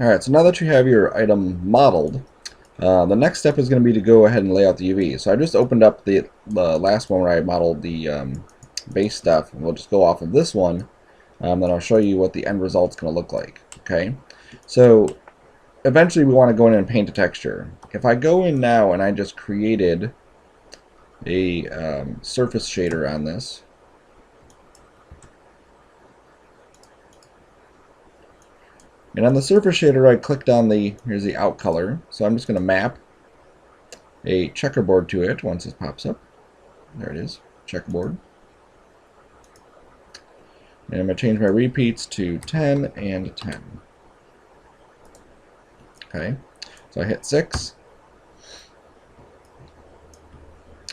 Alright, so now that you have your item modeled, the next step is going to be to go ahead and lay out the UV. So I just opened up the last one where I modeled the base stuff. We'll just go off of this one, then I'll show you what the end result's going to look like. Okay, so eventually we want to go in and paint a texture. If I go in now and I just created a surface shader on this, and on the surface shader I clicked on here's the out color, so I'm just going to map a checkerboard to it once this pops up. There it is, checkerboard. And I'm going to change my repeats to 10 and 10. Okay, so I hit 6.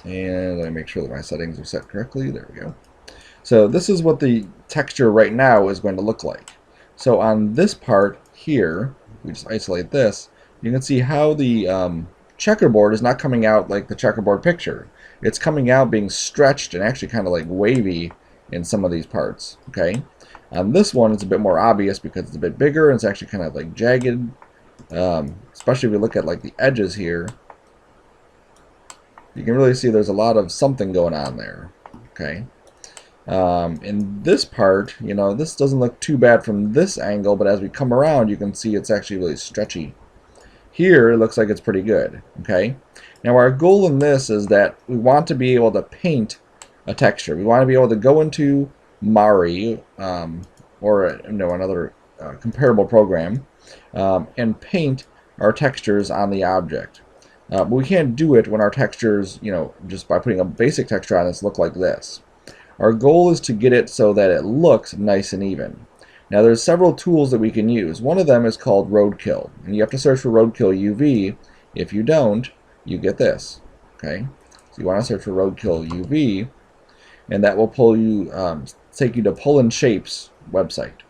And let me make sure that my settings are set correctly. There we go. So this is what the texture right now is going to look like. So on this part here, we just isolate this, you can see how the checkerboard is not coming out like the checkerboard picture. It's coming out being stretched and actually kind of like wavy in some of these parts. Okay, on this one it's a bit more obvious because it's a bit bigger and it's actually kind of like jagged, especially if we look at like the edges here. You can really see there's a lot of something going on there. Okay, in this part, you know, this doesn't look too bad from this angle, but as we come around you can see it's actually really stretchy. Here it looks like it's pretty good. Okay, now our goal in this is that we want to be able to paint a texture. We want to be able to go into Mari or another comparable program and paint our textures on the object. But we can't do it when our textures, just by putting a basic texture on this, look like this. Our goal is to get it so that it looks nice and even. Now there's several tools that we can use. One of them is called Roadkill, and you have to search for Roadkill UV. If you don't, you get this. Okay, so you want to search for Roadkill UV, and that will pull you, take you to Pull Shapes website.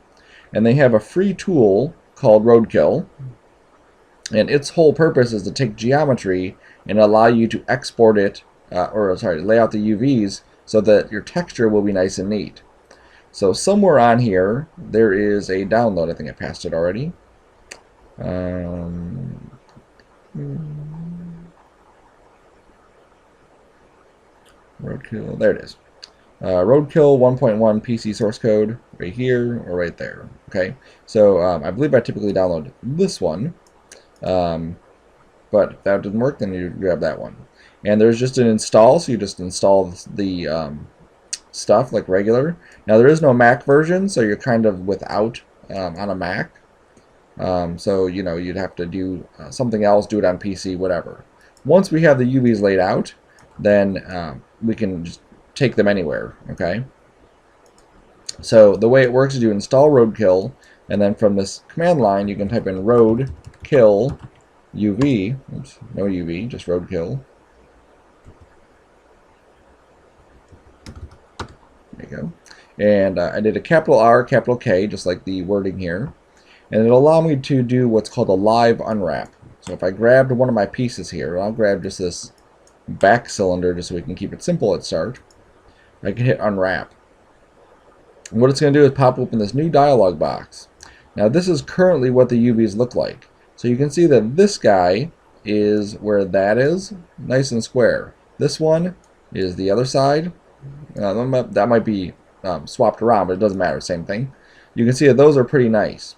And they have a free tool called Roadkill, and its whole purpose is to take geometry and allow you to export it, lay out the UVs so that your texture will be nice and neat. So somewhere on here there is a download. I think I passed it already. Roadkill, there it is. Roadkill 1.1 PC source code right here or right there. Okay, so I believe I typically download this one, but if that didn't work, then you grab that one. And there's just an install, so you just install the stuff like regular. Now there is no Mac version, so you're kind of without on a Mac. So you'd have to do something else, do it on PC, whatever. Once we have the UVs laid out, then we can just take them anywhere. Okay. So the way it works is you install Roadkill, and then from this command line you can type in Roadkill UV. Oops, no UV, just Roadkill. There you go. And I did a capital R, capital K, just like the wording here. And it'll allow me to do what's called a live unwrap. So if I grabbed one of my pieces here, I'll grab just this back cylinder just so we can keep it simple at start. I can hit unwrap. And what it's going to do is pop open this new dialog box. Now this is currently what the UVs look like. So you can see that this guy is where that is, nice and square. This one is the other side. That might be swapped around, but it doesn't matter, same thing. You can see that those are pretty nice,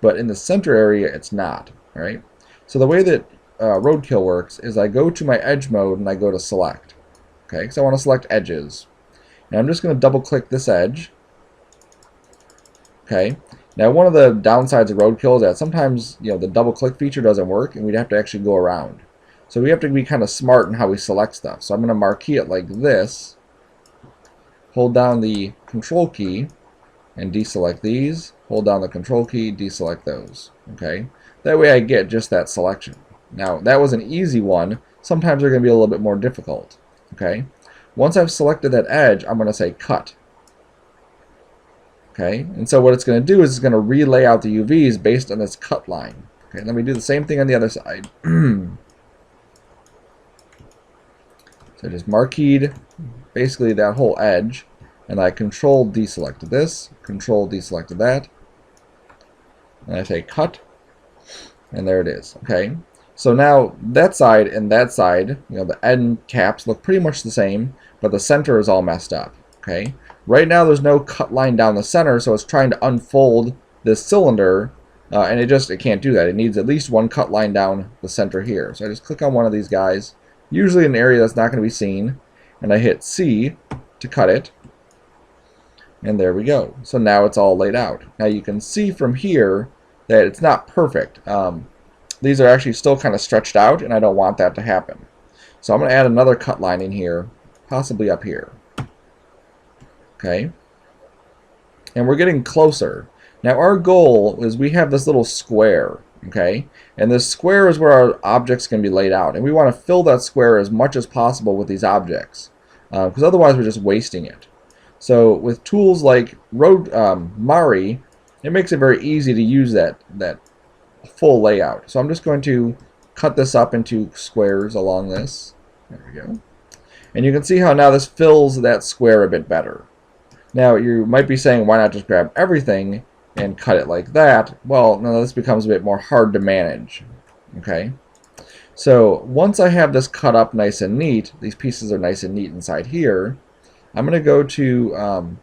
but in the center area it's not. All right. So the way that Roadkill works is I go to my edge mode and I go to select. Okay, because I want to select edges. And I'm just going to double click this edge. Okay. Now one of the downsides of Roadkill is that sometimes the double click feature doesn't work and we'd have to actually go around. So we have to be kind of smart in how we select stuff. So I'm going to marquee it like this. Hold down the control key and deselect these. Hold down the control key, deselect those. Okay. That way I get just that selection. Now that was an easy one. Sometimes they're going to be a little bit more difficult. Okay. Once I've selected that edge, I'm going to say cut. Okay, and so what it's going to do is it's going to relay out the UVs based on this cut line. Okay, let me do the same thing on the other side. So I just marqueed basically that whole edge, and I control deselected this, control deselected that, and I say cut. And there it is. Okay. So now that side and that side, the end caps look pretty much the same, but the center is all messed up. Okay. Right now there's no cut line down the center, so it's trying to unfold this cylinder, and it can't do that. It needs at least one cut line down the center here. So I just click on one of these guys, usually an area that's not going to be seen, and I hit C to cut it. And there we go. So now it's all laid out. Now you can see from here that it's not perfect. These are actually still kind of stretched out, and I don't want that to happen. So I'm going to add another cut line in here, possibly up here. Okay. And we're getting closer. Now our goal is we have this little square. Okay. And this square is where our objects can be laid out. And we want to fill that square as much as possible with these objects, because otherwise we're just wasting it. So with tools like Mari, it makes it very easy to use that full layout. So I'm just going to cut this up into squares along this. There we go. And you can see how now this fills that square a bit better. Now you might be saying, why not just grab everything and cut it like that? Well, no, this becomes a bit more hard to manage. Okay. So once I have this cut up nice and neat, these pieces are nice and neat inside here, I'm going to go to I'm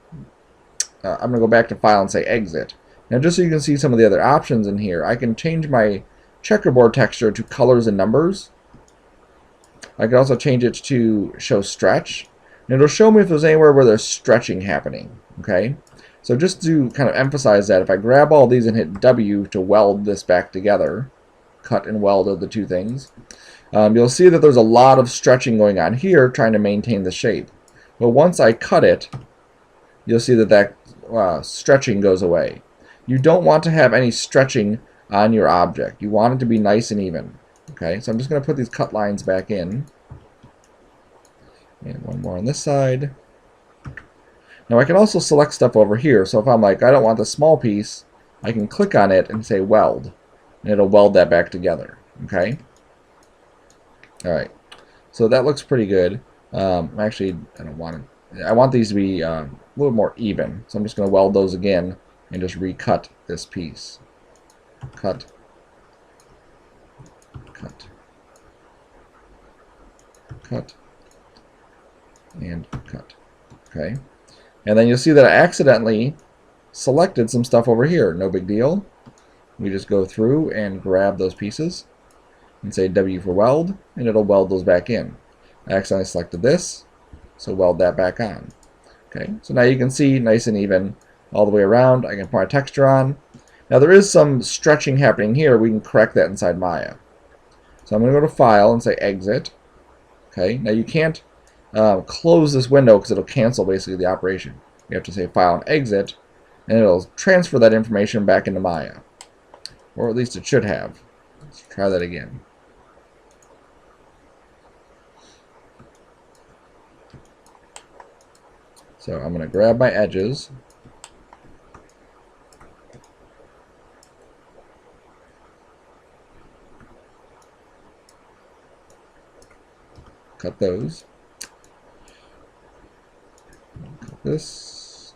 going to go back to File and say Exit. Now just so you can see some of the other options in here, I can change my checkerboard texture to colors and numbers. I can also change it to show stretch. And it'll show me if there's anywhere where there's stretching happening. Okay? So just to kind of emphasize that, if I grab all these and hit W to weld this back together, cut and weld are the two things, you'll see that there's a lot of stretching going on here trying to maintain the shape. But once I cut it, you'll see that stretching goes away. You don't want to have any stretching on your object. You want it to be nice and even. Okay, so I'm just going to put these cut lines back in. And one more on this side. Now I can also select stuff over here. So if I'm like, I don't want the small piece, I can click on it and say weld. And it'll weld that back together. Okay? Alright. So that looks pretty good. Actually, I don't want it. I want these to be a little more even. So I'm just going to weld those again and just recut this piece. Cut. Cut. Cut. And cut. Okay. And then you'll see that I accidentally selected some stuff over here. No big deal. We just go through and grab those pieces and say W for weld, and it'll weld those back in. I accidentally selected this, so weld that back on. Okay, so now you can see nice and even all the way around. I can put my texture on. Now there is some stretching happening here. We can correct that inside Maya. So I'm going to go to File and say Exit. Okay, now you can't close this window because it'll cancel basically the operation. You have to say File and Exit, and it'll transfer that information back into Maya. Or at least it should have. Let's try that again. So I'm going to grab my edges. Cut those. Cut this.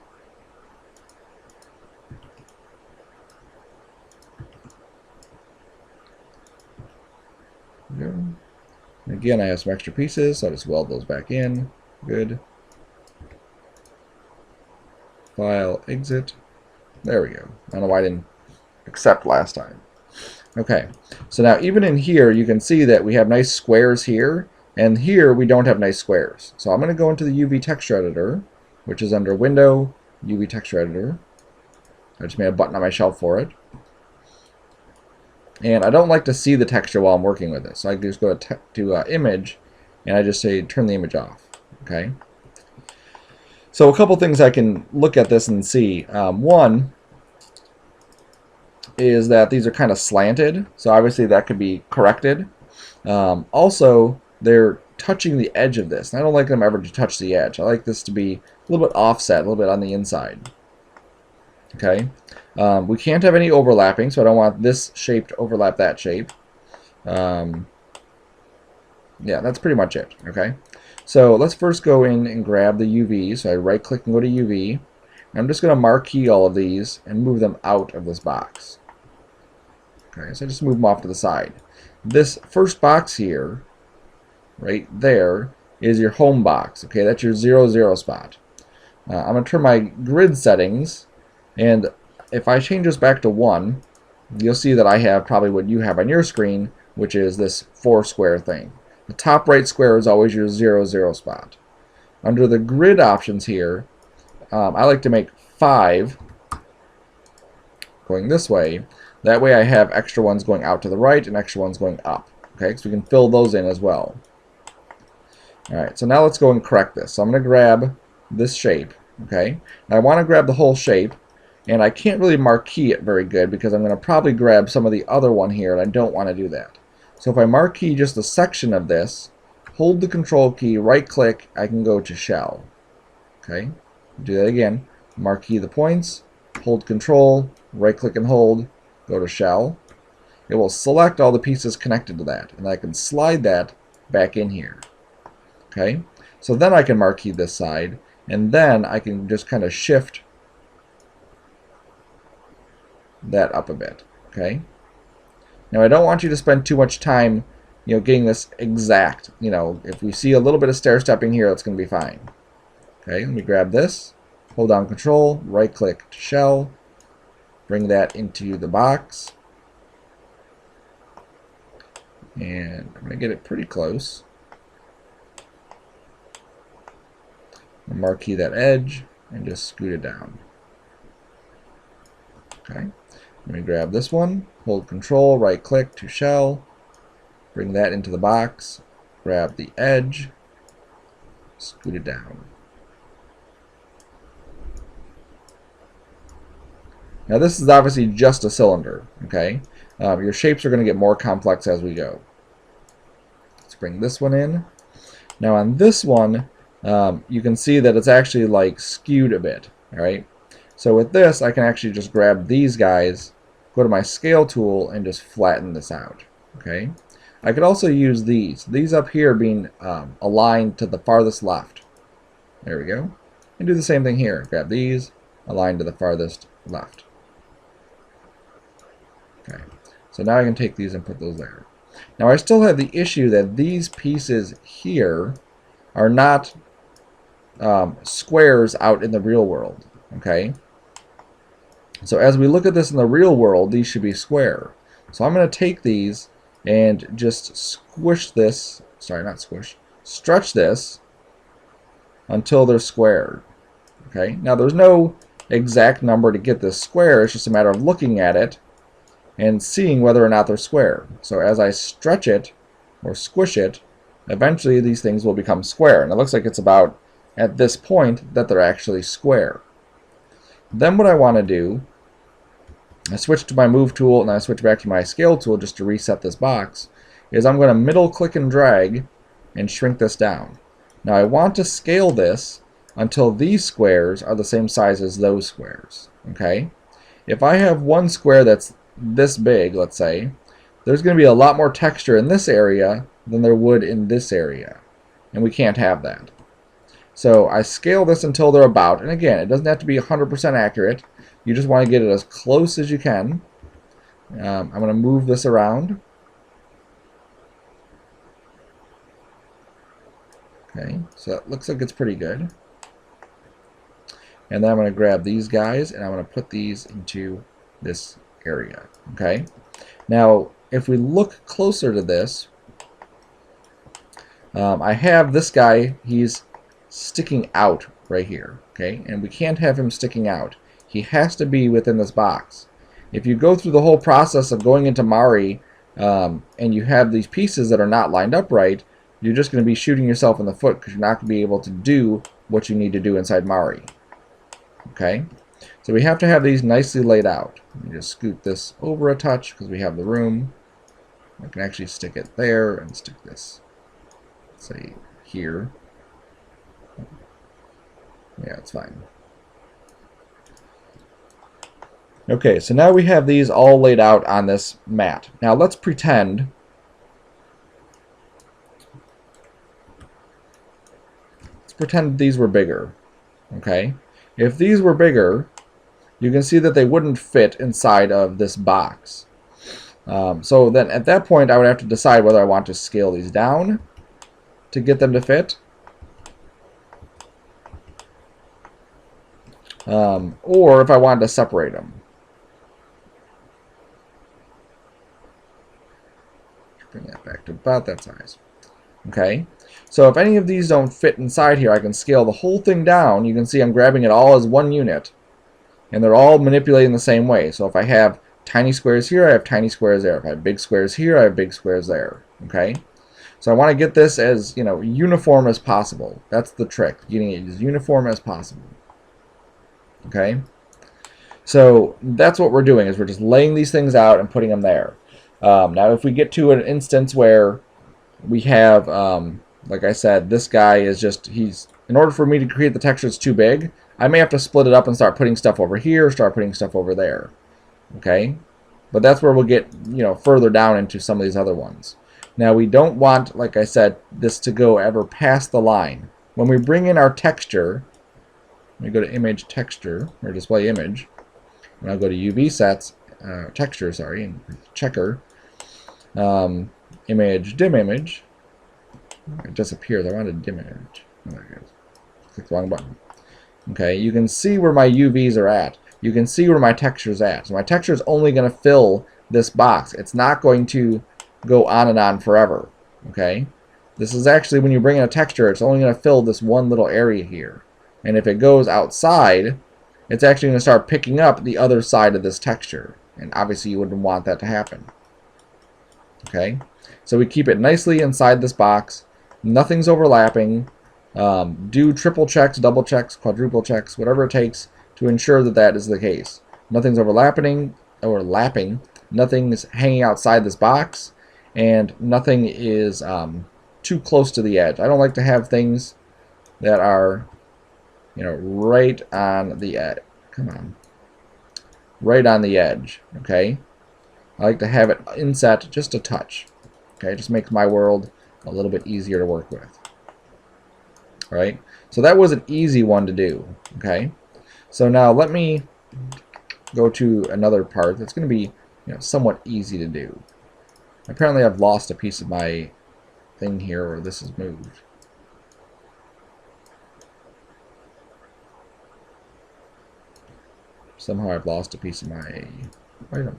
There we go. And again, I have some extra pieces, so I'll just weld those back in. Good. File, Exit. There we go. I don't know why I didn't accept last time. Okay, so now even in here, you can see that we have nice squares here, and here we don't have nice squares. So I'm going to go into the UV Texture Editor, which is under Window, UV Texture Editor. I just made a button on my shelf for it. And I don't like to see the texture while I'm working with it, so I just go to Image, and I just say turn the image off. Okay. So a couple things I can look at this and see. One is that these are kind of slanted, so obviously that could be corrected. Also, they're touching the edge of this, and I don't like them ever to touch the edge. I like this to be a little bit offset, a little bit on the inside. Okay. We can't have any overlapping, so I don't want this shape to overlap that shape. Yeah, that's pretty much it. Okay. So let's first go in and grab the UV. So I right-click and go to UV. I'm just going to marquee all of these and move them out of this box. Okay, so I just move them off to the side. This first box here, right there, is your home box. Okay, that's your 0, 0 spot. I'm going to turn my grid settings, and if I change this back to 1, you'll see that I have probably what you have on your screen, which is this 4 square thing. The top right square is always your 0, 0 spot. Under the grid options here, I like to make 5 going this way. That way I have extra ones going out to the right and extra ones going up. Okay, so we can fill those in as well. Alright, so now let's go and correct this. So I'm going to grab this shape. Okay, now I want to grab the whole shape, and I can't really marquee it very good because I'm going to probably grab some of the other one here, and I don't want to do that. So if I marquee just a section of this, hold the control key, right click, I can go to shell. Okay, do that again. Marquee the points, hold control, right click and hold, go to shell. It will select all the pieces connected to that, and I can slide that back in here. Okay, so then I can marquee this side, and then I can just kind of shift that up a bit. Okay, now I don't want you to spend too much time, getting this exact. If we see a little bit of stair stepping here, that's going to be fine. Okay, let me grab this, hold down control, right click to shell, bring that into the box, and I'm going to get it pretty close. Marquee that edge and just scoot it down. Okay, let me grab this one, hold control, right click to shell, bring that into the box, grab the edge, scoot it down. Now this is obviously just a cylinder. Okay, your shapes are going to get more complex as we go. Let's bring this one in. Now on this one, you can see that it's actually like skewed a bit. All right, so with this I can actually just grab these guys, go to my scale tool, and just flatten this out. Okay, I could also use these up here being aligned to the farthest left. There we go, and do the same thing here. Grab these, align to the farthest left. Okay, so now I can take these and put those there. Now I still have the issue that these pieces here are not squares out in the real world. Okay, so as we look at this in the real world, these should be square. So I'm going to take these and just squish this, stretch this until they're squared. Okay, now there's no exact number to get this square, it's just a matter of looking at it and seeing whether or not they're square. So as I stretch it or squish it, eventually these things will become square, and it looks like it's about at this point that they're actually square. Then what I want to do, I switch to my move tool and I switch back to my scale tool just to reset this box, is I'm going to middle click and drag and shrink this down. Now I want to scale this until these squares are the same size as those squares. Okay, if I have one square that's this big, let's say, there's going to be a lot more texture in this area than there would in this area, and we can't have that. So I scale this until they're about, and again, it doesn't have to be 100% accurate, you just want to get it as close as you can. I'm going to move this around. Okay, so it looks like it's pretty good. And then I'm going to grab these guys and I'm going to put these into this area. Okay, now if we look closer to this, I have this guy, he's sticking out right here. Okay, and we can't have him sticking out. He has to be within this box. If you go through the whole process of going into Mari and you have these pieces that are not lined up right, you're just going to be shooting yourself in the foot because you're not going to be able to do what you need to do inside Mari. Okay, so we have to have these nicely laid out. Let me just scoot this over a touch because we have the room. I can actually stick it there and stick this, say, here. Yeah, it's fine. Okay, so now we have these all laid out on this mat. Now let's pretend these were bigger. Okay, if these were bigger, you can see that they wouldn't fit inside of this box. So then at that point I would have to decide whether I want to scale these down to get them to fit, or if I wanted to separate them. Bring that back to about that size. Okay, so if any of these don't fit inside here, I can scale the whole thing down. You can see I'm grabbing it all as one unit, and they're all manipulating the same way. So if I have tiny squares here, I have tiny squares there. If I have big squares here, I have big squares there. Okay, so I want to get this as, you know, uniform as possible. That's the trick, getting it as uniform as possible. Okay, so that's what we're doing, is we're just laying these things out and putting them there. Now if we get to an instance where we have, like I said, this guy is just, in order for me to create the texture that's too big, I may have to split it up and start putting stuff over here, start putting stuff over there. Okay, but that's where we'll get, you know, further down into some of these other ones. Now we don't want, like I said, this to go ever past the line. When we bring in our texture, let me go to image texture, or display image, and I'll go to UV sets, texture, sorry, and checker, image, dim image. It disappears. I wanted dim image. Oh, there it goes. Click the wrong button. Okay, you can see where my UVs are at. You can see where my texture is at. So my texture is only going to fill this box. It's not going to go on and on forever. Okay, this is actually, when you bring in a texture, it's only going to fill this one little area here. And if it goes outside, it's actually going to start picking up the other side of this texture. And obviously you wouldn't want that to happen. Okay, so we keep it nicely inside this box. Nothing's overlapping. Do triple checks, double checks, quadruple checks, whatever it takes to ensure that that is the case. Nothing's overlapping, nothing's hanging outside this box, and nothing is too close to the edge. I don't like to have things that are, you know, right on the edge. Come on. Right on the edge, okay? I like to have it inset just a touch. Okay, it just makes my world a little bit easier to work with. All right, so that was an easy one to do. Okay, so now let me go to another part that's going to be, you know, somewhat easy to do. Apparently I've lost a piece of my thing here, or this is moved. Somehow I've lost a piece of my item.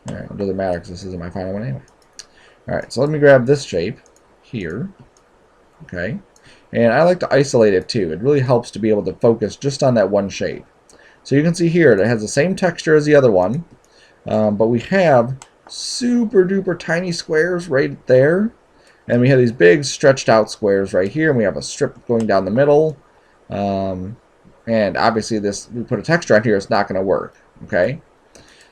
Alright, it doesn't matter because this isn't my final one anyway. Alright, so let me grab this shape here. Okay, and I like to isolate it too. It really helps to be able to focus just on that one shape. So you can see here it has the same texture as the other one, but we have super duper tiny squares right there, and we have these big stretched out squares right here, and we have a strip going down the middle. And obviously we put a texture on here, it's not going to work. Okay,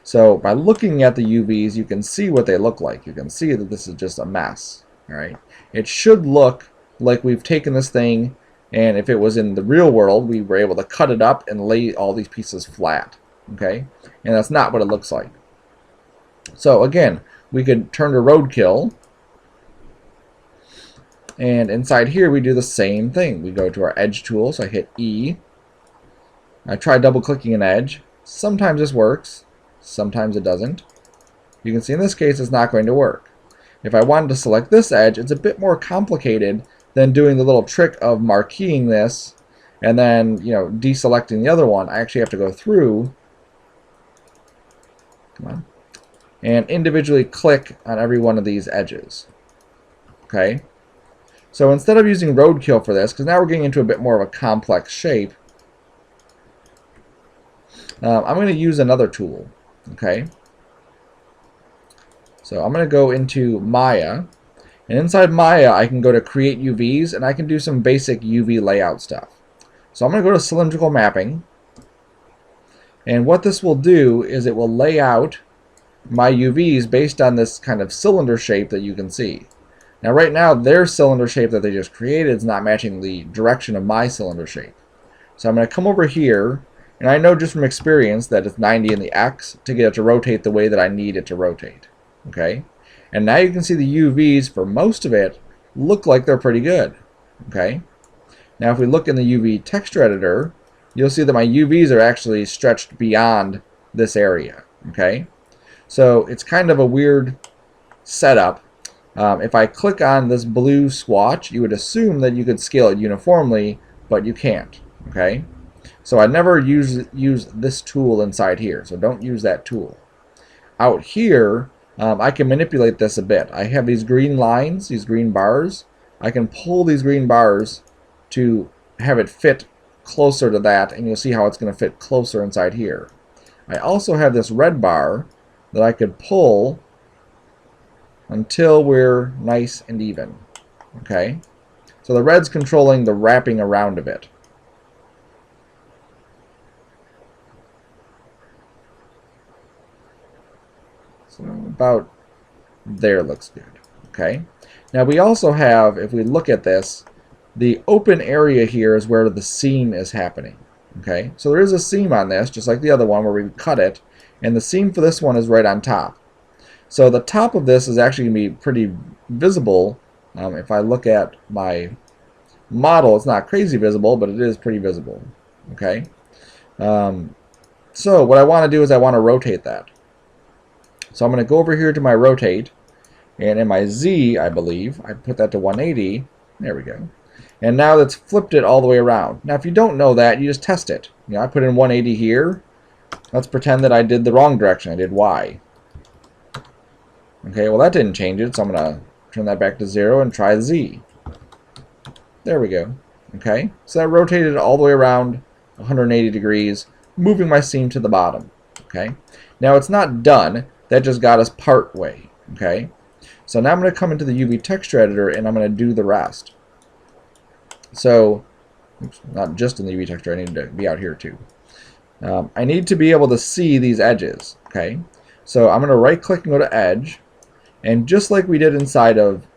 so by looking at the UVs, you can see what they look like. You can see that this is just a mess. All right, it should look like we've taken this thing, and if it was in the real world, we were able to cut it up and lay all these pieces flat. Okay, and that's not what it looks like. So again, we could turn to roadkill, and inside here we do the same thing. We go to our edge tool, so I hit E. I try double clicking an edge. Sometimes this works, sometimes it doesn't. You can see in this case it's not going to work. If I wanted to select this edge, it's a bit more complicated than doing the little trick of marqueing this and then, you know, deselecting the other one. I actually have to go through, come on, and individually click on every one of these edges. Okay, so instead of using roadkill for this, because now we're getting into a bit more of a complex shape, I'm going to use another tool. Okay, so I'm going to go into Maya, and inside Maya I can go to create UVs, and I can do some basic UV layout stuff. So I'm going to go to Cylindrical Mapping, and what this will do is it will lay out my UVs based on this kind of cylinder shape that you can see. Now right now their cylinder shape that they just created is not matching the direction of my cylinder shape. So I'm going to come over here, and I know just from experience that it's 90 in the X to get it to rotate the way that I need it to rotate. Okay, and now you can see the UVs for most of it look like they're pretty good. Okay, now if we look in the UV texture editor, you'll see that my UVs are actually stretched beyond this area. Okay, so it's kind of a weird setup. If I click on this blue swatch, you would assume that you could scale it uniformly, but you can't. Okay, so I never use this tool inside here, so don't use that tool. Out here, I can manipulate this a bit. I have these green lines, these green bars. I can pull these green bars to have it fit closer to that, and you'll see how it's going to fit closer inside here. I also have this red bar that I could pull until we're nice and even. Okay, so the red's controlling the wrapping around of it. So about there looks good. Okay, now we also have, if we look at this, the open area here is where the seam is happening. Okay, so there is a seam on this, just like the other one where we cut it, and the seam for this one is right on top. So the top of this is actually going to be pretty visible. If I look at my model, it's not crazy visible, but it is pretty visible. Okay, so what I want to do is I want to rotate that. So I'm going to go over here to my rotate, and in my Z, I believe, I put that to 180. There we go. And now that's flipped it all the way around. Now if you don't know that, you just test it. You know, I put in 180 here. Let's pretend that I did the wrong direction. I did Y. Okay, well that didn't change it, so I'm going to turn that back to 0 and try Z. There we go. Okay, so that rotated it all the way around 180 degrees, moving my seam to the bottom. Okay, now it's not done. That just got us part way. Okay, so now I'm going to come into the UV texture editor and I'm going to do the rest. So, oops, not just in the UV texture, I need to be out here too. I need to be able to see these edges. Okay, so I'm going to right click and go to edge, and just like we did inside of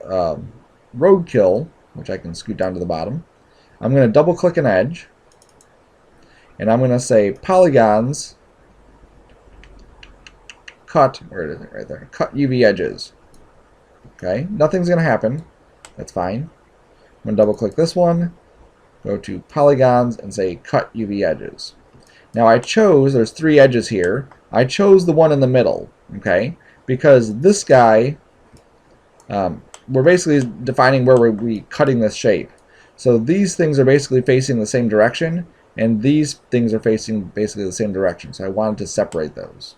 Roadkill, which I can scoot down to the bottom, I'm going to double click an edge, and I'm going to say Polygons Cut, where is it? Right there. Cut UV Edges. Okay, nothing's going to happen. That's fine. I'm going to double click this one, go to Polygons, and say Cut UV Edges. Now I chose, there's 3 edges here, I chose the one in the middle, okay, because this guy, we're basically defining where we're cutting this shape. So these things are basically facing the same direction, and these things are facing basically the same direction, so I wanted to separate those.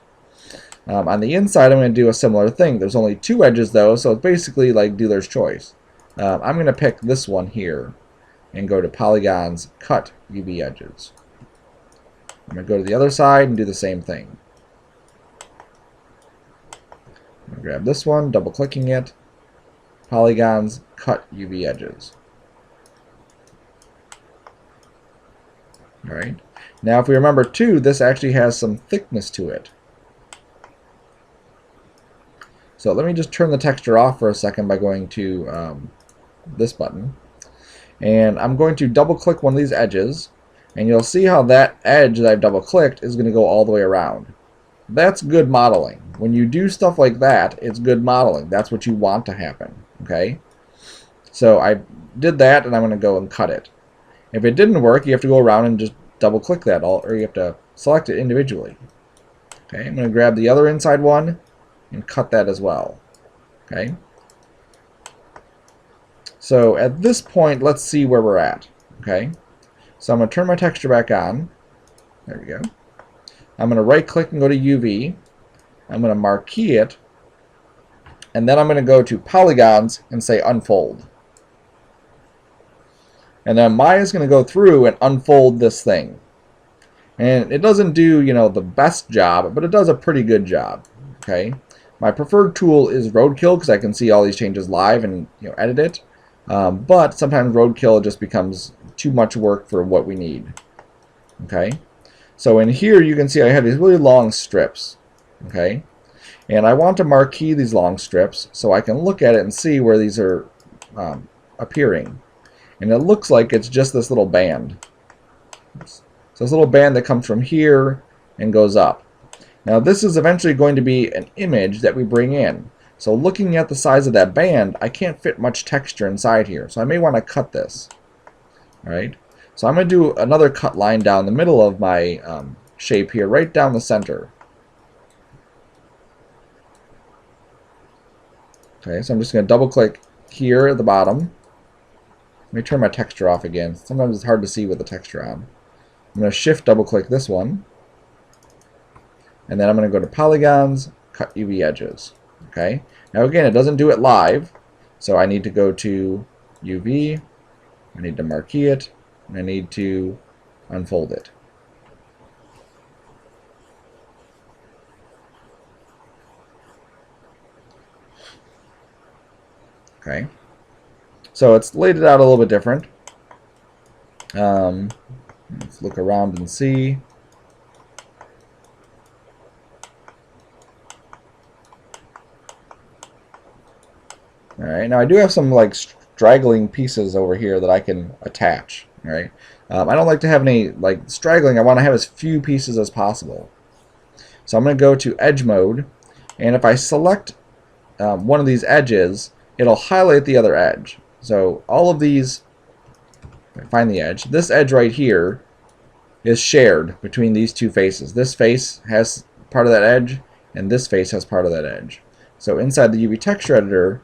On the inside, I'm going to do a similar thing. There's only 2 edges though, so it's basically like dealer's choice. I'm going to pick this one here and go to Polygons Cut UV Edges. I'm going to go to the other side and do the same thing. I'm going to grab this one, double clicking it, Polygons Cut UV Edges. Alright, now if we remember too, this actually has some thickness to it. So let me just turn the texture off for a second by going to this button. And I'm going to double click one of these edges, and you'll see how that edge that I've double clicked is going to go all the way around. That's good modeling. When you do stuff like that, it's good modeling. That's what you want to happen. Okay? So I did that, and I'm going to go and cut it. If it didn't work, you have to go around and just double click that, or you have to select it individually. Okay, I'm going to grab the other inside one and cut that as well. Okay. So at this point, let's see where we're at. Okay. So I'm going to turn my texture back on. There we go. I'm going to right click and go to UV. I'm going to marquee it. And then I'm going to go to Polygons and say Unfold. And then Maya's going to go through and unfold this thing. And it doesn't do, you know, the best job, but it does a pretty good job. Okay. My preferred tool is Roadkill because I can see all these changes live and, you know, edit it. But sometimes Roadkill just becomes too much work for what we need. Okay. So in here you can see I have these really long strips. Okay. And I want to marquee these long strips so I can look at it and see where these are appearing. And it looks like it's just this little band. So this little band that comes from here and goes up. Now this is eventually going to be an image that we bring in. So looking at the size of that band, I can't fit much texture inside here. So I may want to cut this. Alright. So I'm going to do another cut line down the middle of my shape here, right down the center. Okay, so I'm just going to double click here at the bottom. Let me turn my texture off again. Sometimes it's hard to see with the texture on. I'm going to shift double click this one. And then I'm going to go to Polygons Cut UV Edges. Okay. Now again, it doesn't do it live. So I need to go to UV. I need to marquee it. And I need to unfold it. Okay. So it's laid it out a little bit different. Let's look around and see. All right. Now I do have some like straggling pieces over here that I can attach. All right. I don't like to have any like straggling. I want to have as few pieces as possible. So I'm going to go to Edge Mode, and if I select one of these edges, it'll highlight the other edge. So all of these, if I find the edge, this edge right here is shared between these two faces. This face has part of that edge, and this face has part of that edge. So inside the UV Texture Editor,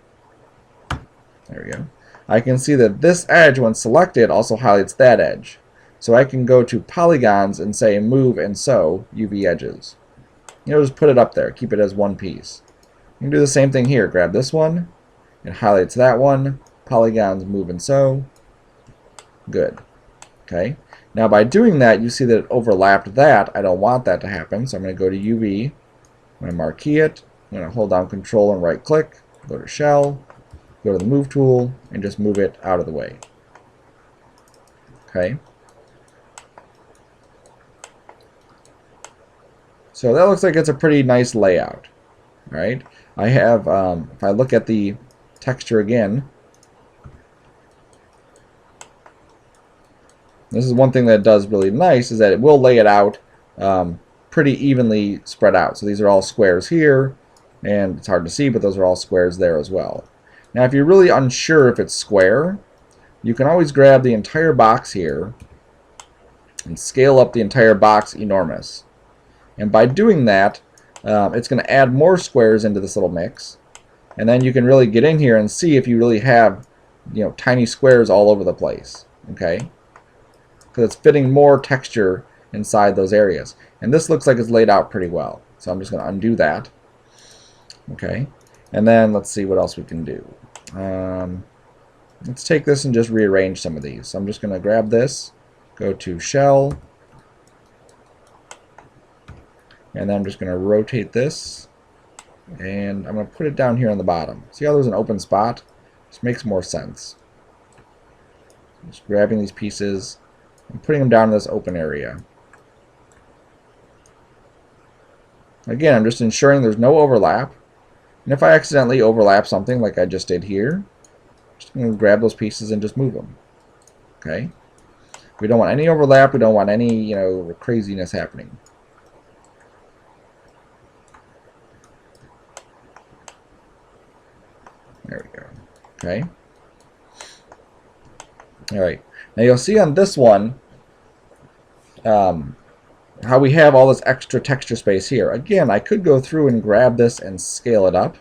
there we go, I can see that this edge, when selected, also highlights that edge. So I can go to Polygons and say Move and Sew UV Edges. Just put it up there, keep it as one piece. You can do the same thing here. Grab this one, it highlights that one, Polygons, Move and Sew. Good. Okay. Now by doing that, you see that it overlapped that. I don't want that to happen, so I'm going to go to UV. I'm going to marquee it. I'm going to hold down Control and right click. Go to Shell. Go to the Move tool and just move it out of the way. Okay. So that looks like it's a pretty nice layout. All right. I have, if I look at the texture again, this is one thing that it does really nice, is that it will lay it out pretty evenly spread out. So these are all squares here, and it's hard to see, but those are all squares there as well. Now if you're really unsure if it's square, you can always grab the entire box here and scale up the entire box enormous. And by doing that, it's going to add more squares into this little mix. And then you can really get in here and see if you really have, tiny squares all over the place. Okay? Because it's fitting more texture inside those areas. And this looks like it's laid out pretty well. So I'm just going to undo that. Okay? And then let's see what else we can do. Let's take this and just rearrange some of these. So I'm just going to grab this, go to Shell, and then I'm just going to rotate this, and I'm going to put it down here on the bottom. See how there's an open spot? This makes more sense. Just grabbing these pieces and putting them down in this open area. Again, I'm just ensuring there's no overlap. And if I accidentally overlap something like I just did here, I'm just going to grab those pieces and just move them. Okay? We don't want any overlap. We don't want any, craziness happening. There we go. Okay. All right. Now you'll see on this one how we have all this extra texture space here. Again, I could go through and grab this and scale it up.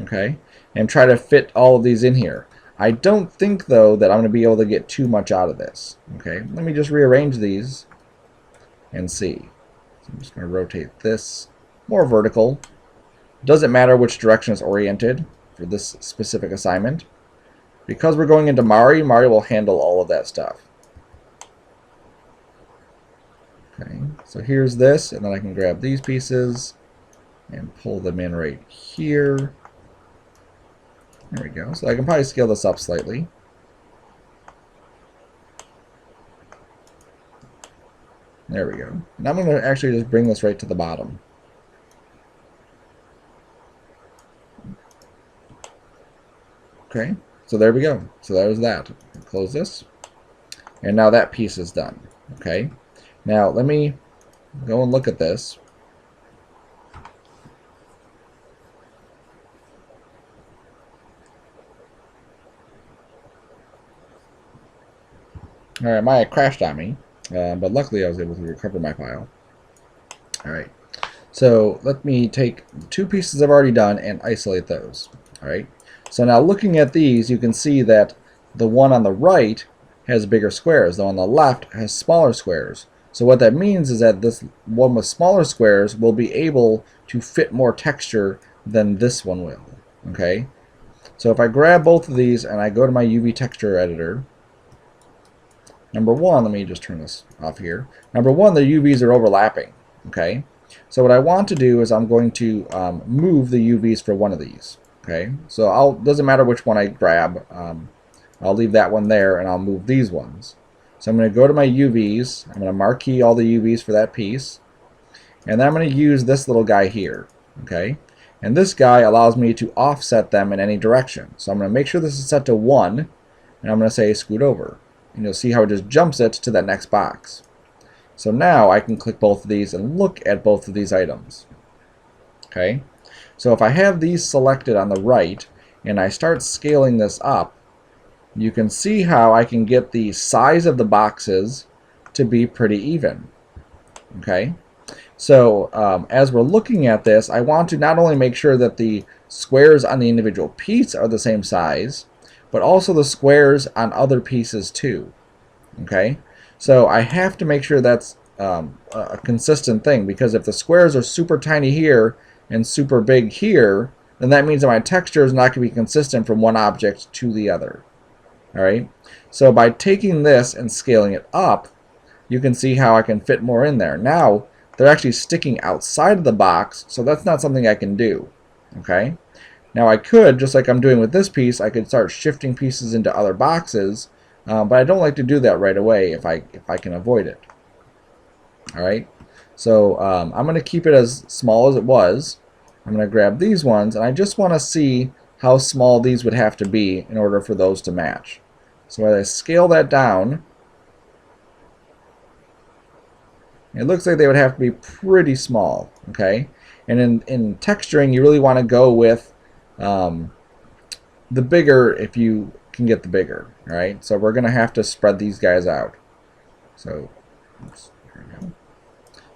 Okay. And try to fit all of these in here. I don't think, though, that I'm going to be able to get too much out of this. Okay. Let me just rearrange these and see. So I'm just going to rotate this more vertical. Doesn't matter which direction it's oriented for this specific assignment. Because we're going into Mari, Mari will handle all of that stuff. Okay, so here's this, and then I can grab these pieces and pull them in right here. There we go. So I can probably scale this up slightly. There we go. And I'm going to actually just bring this right to the bottom. Okay, so there we go. So there's that. Close this. And now that piece is done. Okay. Now let me go and look at this. Alright, Maya crashed on me, but luckily I was able to recover my file. Alright, So let me take two pieces I've already done and isolate those. All right. So now looking at these, you can see that the one on the right has bigger squares. The one on the left has smaller squares. So what that means is that this one with smaller squares will be able to fit more texture than this one will. Okay. So if I grab both of these and I go to my UV texture editor, number one, let me just turn this off here. Number one, the UVs are overlapping. Okay. So what I want to do is I'm going to move the UVs for one of these. Okay, so doesn't matter which one I grab. I'll leave that one there and I'll move these ones. So I'm going to go to my UVs. I'm going to marquee all the UVs for that piece. And then I'm going to use this little guy here. Okay, and this guy allows me to offset them in any direction. So I'm going to make sure this is set to 1 and I'm going to say scoot over. And you'll see how it just jumps it to that next box. So now I can click both of these and look at both of these items. Okay, so if I have these selected on the right and I start scaling this up, you can see how I can get the size of the boxes to be pretty even. Okay, so as we're looking at this, I want to not only make sure that the squares on the individual piece are the same size, but also the squares on other pieces too. Okay, so I have to make sure that's a consistent thing, because if the squares are super tiny here and super big here, then that means that my texture is not going to be consistent from one object to the other. Alright, so by taking this and scaling it up, you can see how I can fit more in there. Now they're actually sticking outside of the box, so that's not something I can do. Okay, now I could, just like I'm doing with this piece, I could start shifting pieces into other boxes. But I don't like to do that right away if I can avoid it. Alright, so I'm going to keep it as small as it was. I'm going to grab these ones, and I just want to see how small these would have to be in order for those to match. So as I scale that down, it looks like they would have to be pretty small. Okay, and in texturing, you really want to go with the bigger if you can get the bigger. All right, so we're going to have to spread these guys out. So, oops, here we go.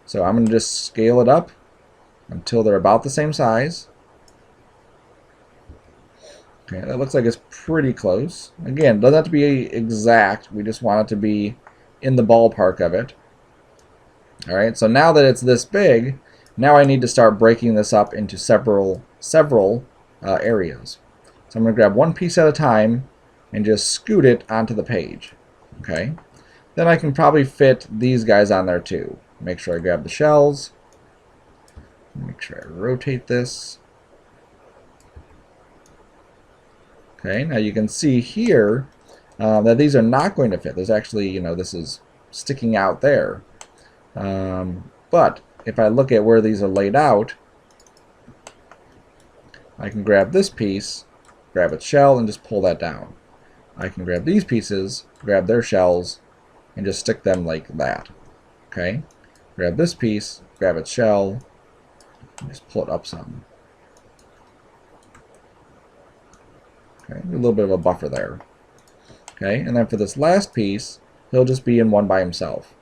So I'm going to just scale it up until they're about the same size. Okay, that looks like it's pretty close. Again, it doesn't have to be exact. We just want it to be in the ballpark of it. All right, so now that it's this big, now I need to start breaking this up into several areas. So I'm going to grab one piece at a time and just scoot it onto the page. Okay, then I can probably fit these guys on there too. Make sure I grab the shells. Make sure I rotate this. Okay, now you can see here that these are not going to fit. There's actually, this is sticking out there. But if I look at where these are laid out, I can grab this piece, grab its shell, and just pull that down. I can grab these pieces, grab their shells, and just stick them like that. Okay? Grab this piece, grab its shell, and just pull it up some. Okay, a little bit of a buffer there. Okay, and then for this last piece, he'll just be in one by himself.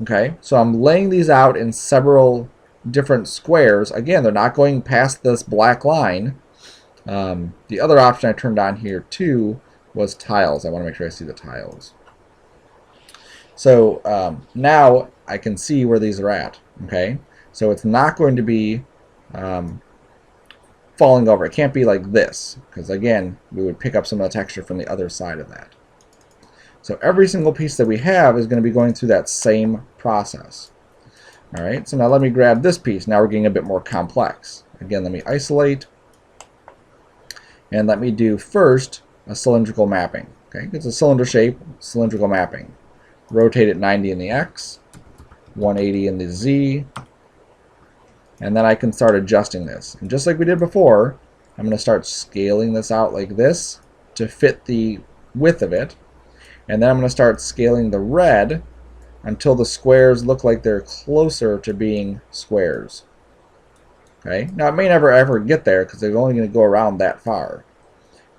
Okay, so I'm laying these out in several different squares. Again, they're not going past this black line. The other option I turned on here too was tiles. I want to make sure I see the tiles. So now I can see where these are at. Okay, so it's not going to be falling over. It can't be like this, because again, we would pick up some of the texture from the other side of that. So every single piece that we have is going to be going through that same process. All right, so now let me grab this piece. Now we're getting a bit more complex. Again, let me isolate, and let me do first a cylindrical mapping. Okay, it's a cylinder shape, cylindrical mapping. Rotate it 90 in the X, 180 in the Z, and then I can start adjusting this. And just like we did before, I'm going to start scaling this out like this to fit the width of it. And then I'm going to start scaling the red until the squares look like they're closer to being squares. Okay. Now it may never ever get there because they're only going to go around that far.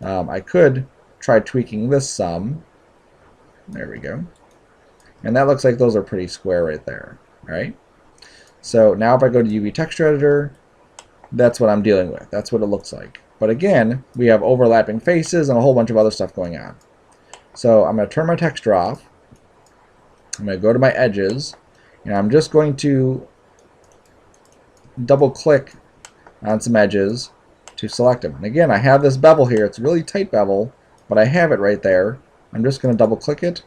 I could try tweaking this some. There we go. And that looks like those are pretty square right there. All right. So now if I go to UV Texture Editor, that's what I'm dealing with. That's what it looks like. But again, we have overlapping faces and a whole bunch of other stuff going on. So I'm going to turn my texture off. I'm going to go to my edges, and I'm just going to double click on some edges to select them. And again, I have this bevel here. It's a really tight bevel, but I have it right there. I'm just going to double click it.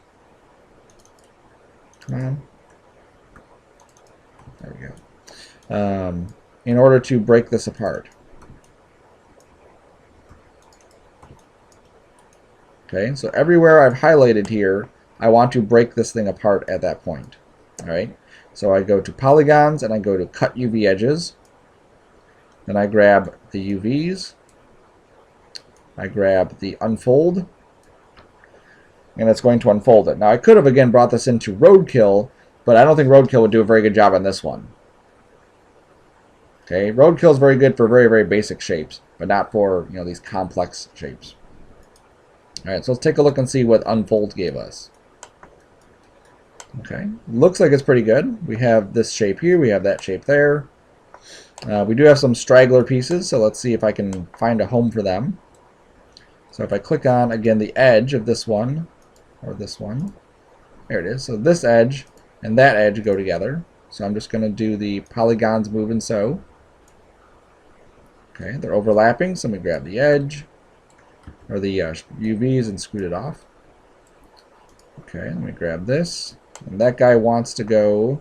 Come on. There we go. In order to break this apart. Okay, so everywhere I've highlighted here, I want to break this thing apart at that point. All right, so I go to Polygons and I go to Cut UV Edges. Then I grab the UVs. I grab the Unfold. And it's going to unfold it. Now I could have again brought this into Roadkill, but I don't think Roadkill would do a very good job on this one. Okay, Roadkill is very good for very, very basic shapes, but not for, you know, these complex shapes. All right, so let's take a look and see what Unfold gave us. Okay, looks like it's pretty good. We have this shape here, we have that shape there. We do have some straggler pieces, so let's see if I can find a home for them. So if I click on, again, the edge of this one, or this one, there it is. So this edge and that edge go together. So I'm just going to do the Polygons Move and Sew. Okay, they're overlapping, so I'm going to grab the edge, or the UVs, and scoot it off. Okay, let me grab this. And that guy wants to go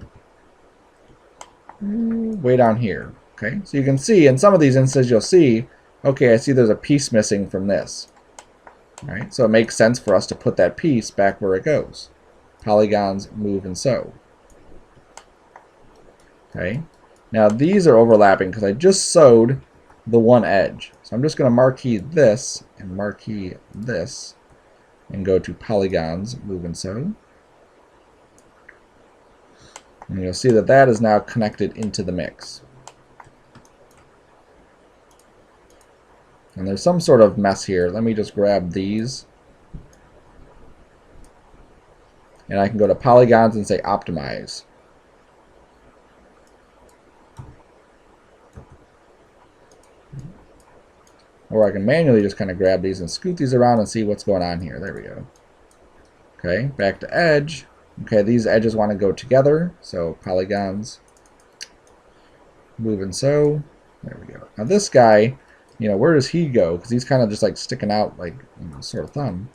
way down here. Okay, so you can see in some of these instances you'll see, okay, I see there's a piece missing from this. All right, so it makes sense for us to put that piece back where it goes. Polygons, Move, and Sew. Okay, now these are overlapping because I just sewed the one edge. So I'm just going to marquee this and marquee this and go to Polygons, Move, and Sew. And you'll see that that is now connected into the mix. And there's some sort of mess here. Let me just grab these. And I can go to Polygons and say Optimize. Or I can manually just kind of grab these and scoot these around and see what's going on here. There we go. Okay, back to edge. Okay, these edges want to go together. So Polygons, Move and Sew. There we go. Now this guy, you know, where does he go? Because he's kind of just like sticking out like, you know, sort of thumb.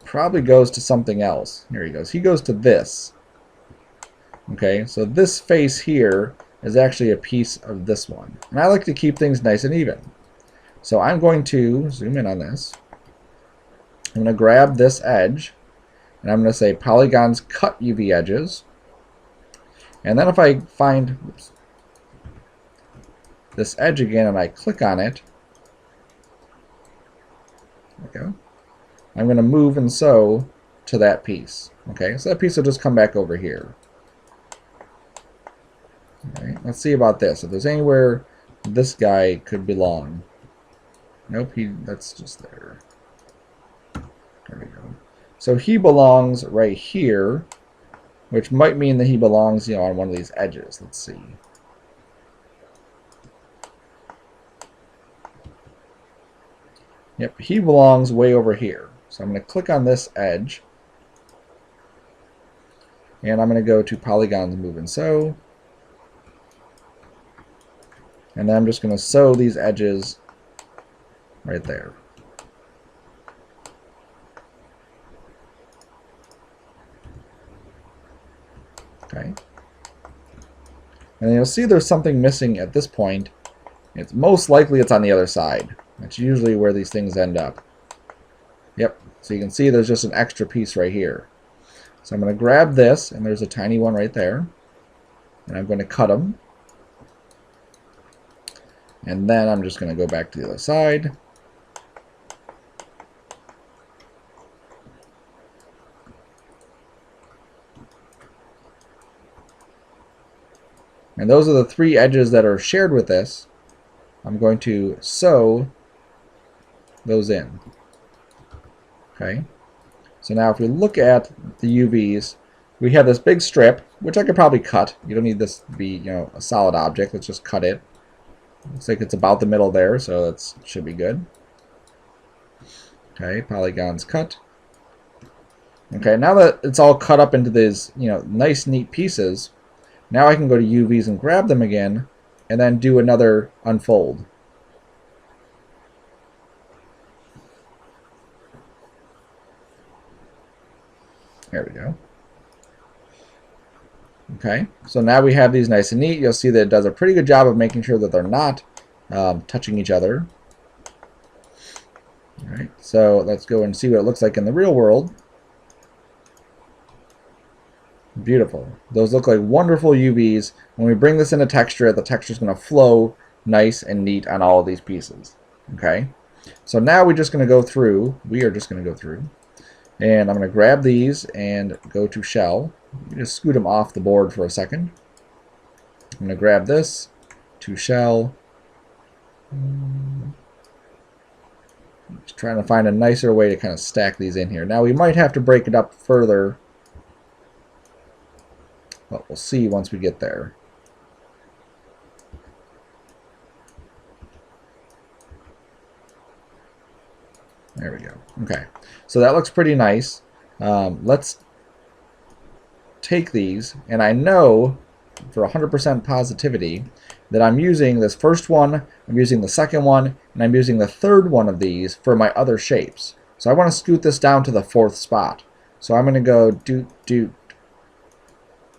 Probably goes to something else. Here he goes. He goes to this. Okay, so this face here is actually a piece of this one. And I like to keep things nice and even. So I'm going to zoom in on this. I'm going to grab this edge, and I'm going to say Polygons Cut UV Edges. And then if I find this edge again and I click on it, there we go. I'm going to move and sew to that piece. Okay, so that piece will just come back over here. All right, let's see about this. If there's anywhere this guy could belong. Nope, that's just there. There we go. So he belongs right here, which might mean that he belongs, you know, on one of these edges. Let's see. Yep, he belongs way over here. So I'm going to click on this edge, and I'm going to go to Polygons, Move, and Sew. And then I'm just going to sew these edges right there. Okay. And you'll see there's something missing at this point. It's most likely it's on the other side. That's usually where these things end up. Yep. So you can see there's just an extra piece right here. So I'm going to grab this, and there's a tiny one right there. And I'm going to cut them. And then I'm just going to go back to the other side. And those are the three edges that are shared with this. I'm going to sew those in. Okay. So now if we look at the UVs, we have this big strip, which I could probably cut. You don't need this to be, a solid object. Let's just cut it. Looks like it's about the middle there, so that should be good. Okay, polygons cut. Okay, now that it's all cut up into these, nice, neat pieces, now I can go to UVs and grab them again, and then do another unfold. There we go. Okay, so now we have these nice and neat. You'll see that it does a pretty good job of making sure that they're not touching each other. All right, so let's go and see what it looks like in the real world. Beautiful. Those look like wonderful UVs. When we bring this into texture, the texture is going to flow nice and neat on all of these pieces. Okay, so now we are just going to go through, and I'm going to grab these and go to shell. You just scoot them off the board for a second. I'm going to grab this to shell. Just trying to find a nicer way to kind of stack these in here. Now we might have to break it up further, but we'll see once we get there. There we go. Okay, so that looks pretty nice. Let's take these, and I know for 100% positivity that I'm using this first one, I'm using the second one, and I'm using the third one of these for my other shapes. So I want to scoot this down to the fourth spot. So I'm going to go doot, doot,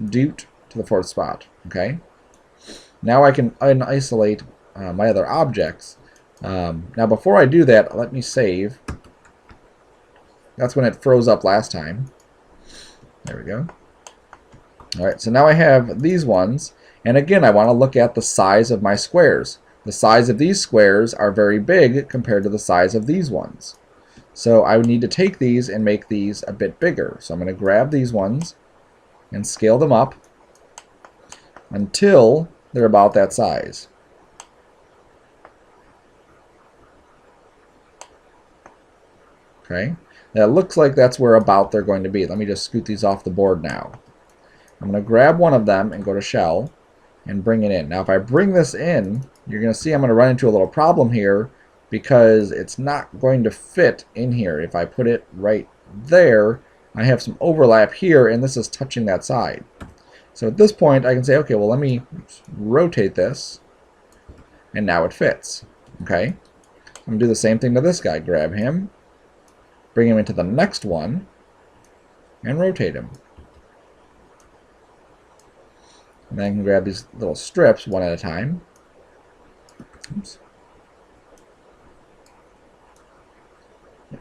doot to the fourth spot. Okay. Now I can isolate my other objects. Now before I do that, let me save. That's when it froze up last time. There we go. Alright, so now I have these ones, and again I want to look at the size of my squares. The size of these squares are very big compared to the size of these ones. So I would need to take these and make these a bit bigger. So I'm going to grab these ones and scale them up until they're about that size. Okay, that looks like that's where about they're going to be. Let me just scoot these off the board now. I'm going to grab one of them and go to shell and bring it in. Now if I bring this in, you're going to see I'm going to run into a little problem here because it's not going to fit in here. If I put it right there, I have some overlap here, and this is touching that side. So at this point I can say, okay, well let me rotate this, and now it fits. Okay, I'm going to do the same thing to this guy. Grab him, bring him into the next one, and rotate him. And then I can grab these little strips one at a time. Oops.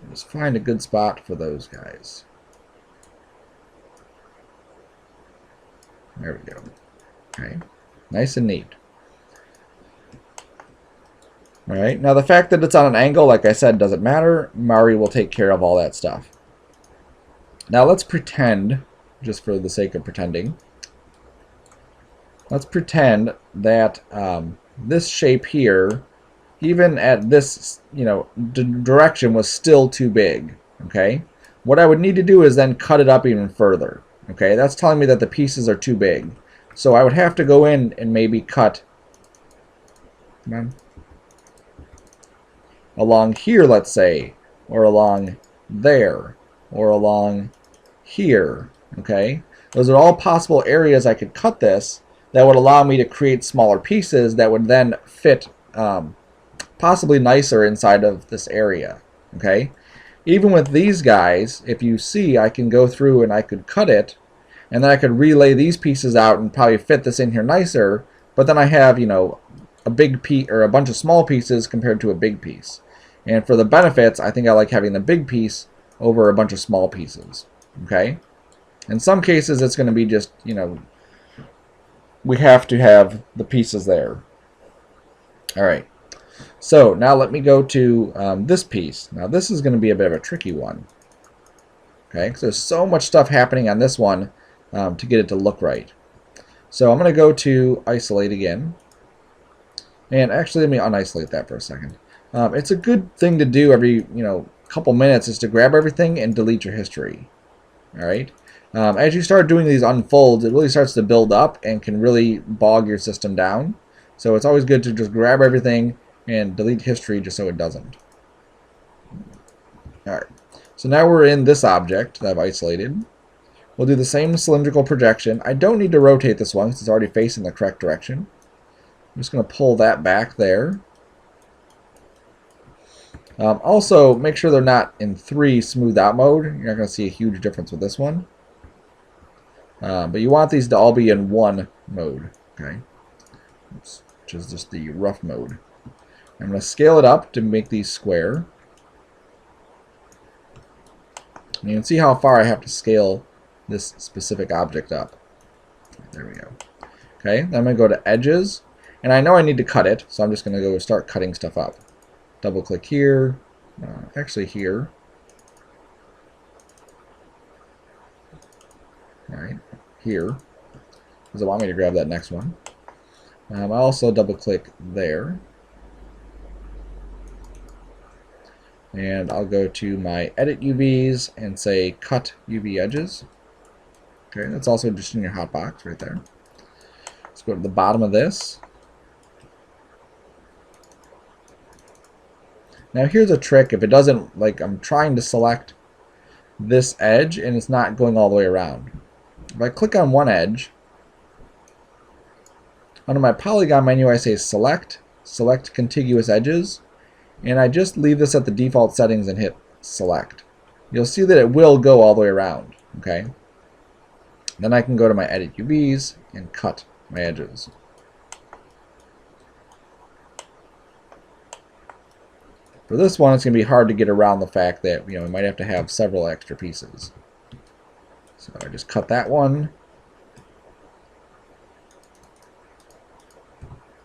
Just find a good spot for those guys. There we go. Okay, nice and neat. Alright, now the fact that it's on an angle, like I said, doesn't matter. Mari will take care of all that stuff. Now let's pretend, just for the sake of pretending, let's pretend that this shape here, even at this, direction, was still too big. Okay, what I would need to do is then cut it up even further. Okay, that's telling me that the pieces are too big. So I would have to go in and maybe cut along here, let's say, or along there, or along here. Okay, those are all possible areas I could cut this that would allow me to create smaller pieces that would then fit possibly nicer inside of this area. Okay, even with these guys, if you see, I can go through and I could cut it, and then I could relay these pieces out and probably fit this in here nicer, but then I have, a big piece or a bunch of small pieces compared to a big piece. And for the benefits, I think I like having the big piece over a bunch of small pieces. Okay, in some cases it's going to be just, we have to have the pieces there. Alright, so now let me go to this piece. Now this is going to be a bit of a tricky one. Okay, because there's so much stuff happening on this one to get it to look right. So I'm going to go to isolate again. And actually, let me unisolate that for a second. It's a good thing to do every couple minutes, is to grab everything and delete your history. Alright, As you start doing these unfolds, it really starts to build up and can really bog your system down. So it's always good to just grab everything and delete history just so it doesn't. Alright, so now we're in this object that I've isolated. We'll do the same cylindrical projection. I don't need to rotate this one because it's already facing the correct direction. I'm just going to pull that back there. Also, make sure they're not in 3 smooth out mode. You're not going to see a huge difference with this one. But you want these to all be in 1 mode, okay? Oops, which is just the rough mode. I'm going to scale it up to make these square. And you can see how far I have to scale this specific object up. There we go. Okay, then I'm going to go to Edges. And I know I need to cut it, so I'm just going to go start cutting stuff up. Double click here, actually here. Alright, here. Does it want me to grab that next one? I'll also double click there. And I'll go to my Edit UVs and say Cut UV Edges. Okay, that's also just in your hotbox right there. Let's go to the bottom of this. Now here's a trick. If it doesn't, like, I'm trying to select this edge and it's not going all the way around. If I click on one edge, under my polygon menu I say Select Contiguous Edges, and I just leave this at the default settings and hit Select. You'll see that it will go all the way around. Okay. Then I can go to my Edit UVs and cut my edges. For this one, it's going to be hard to get around the fact that, we might have to have several extra pieces. So I just cut that one.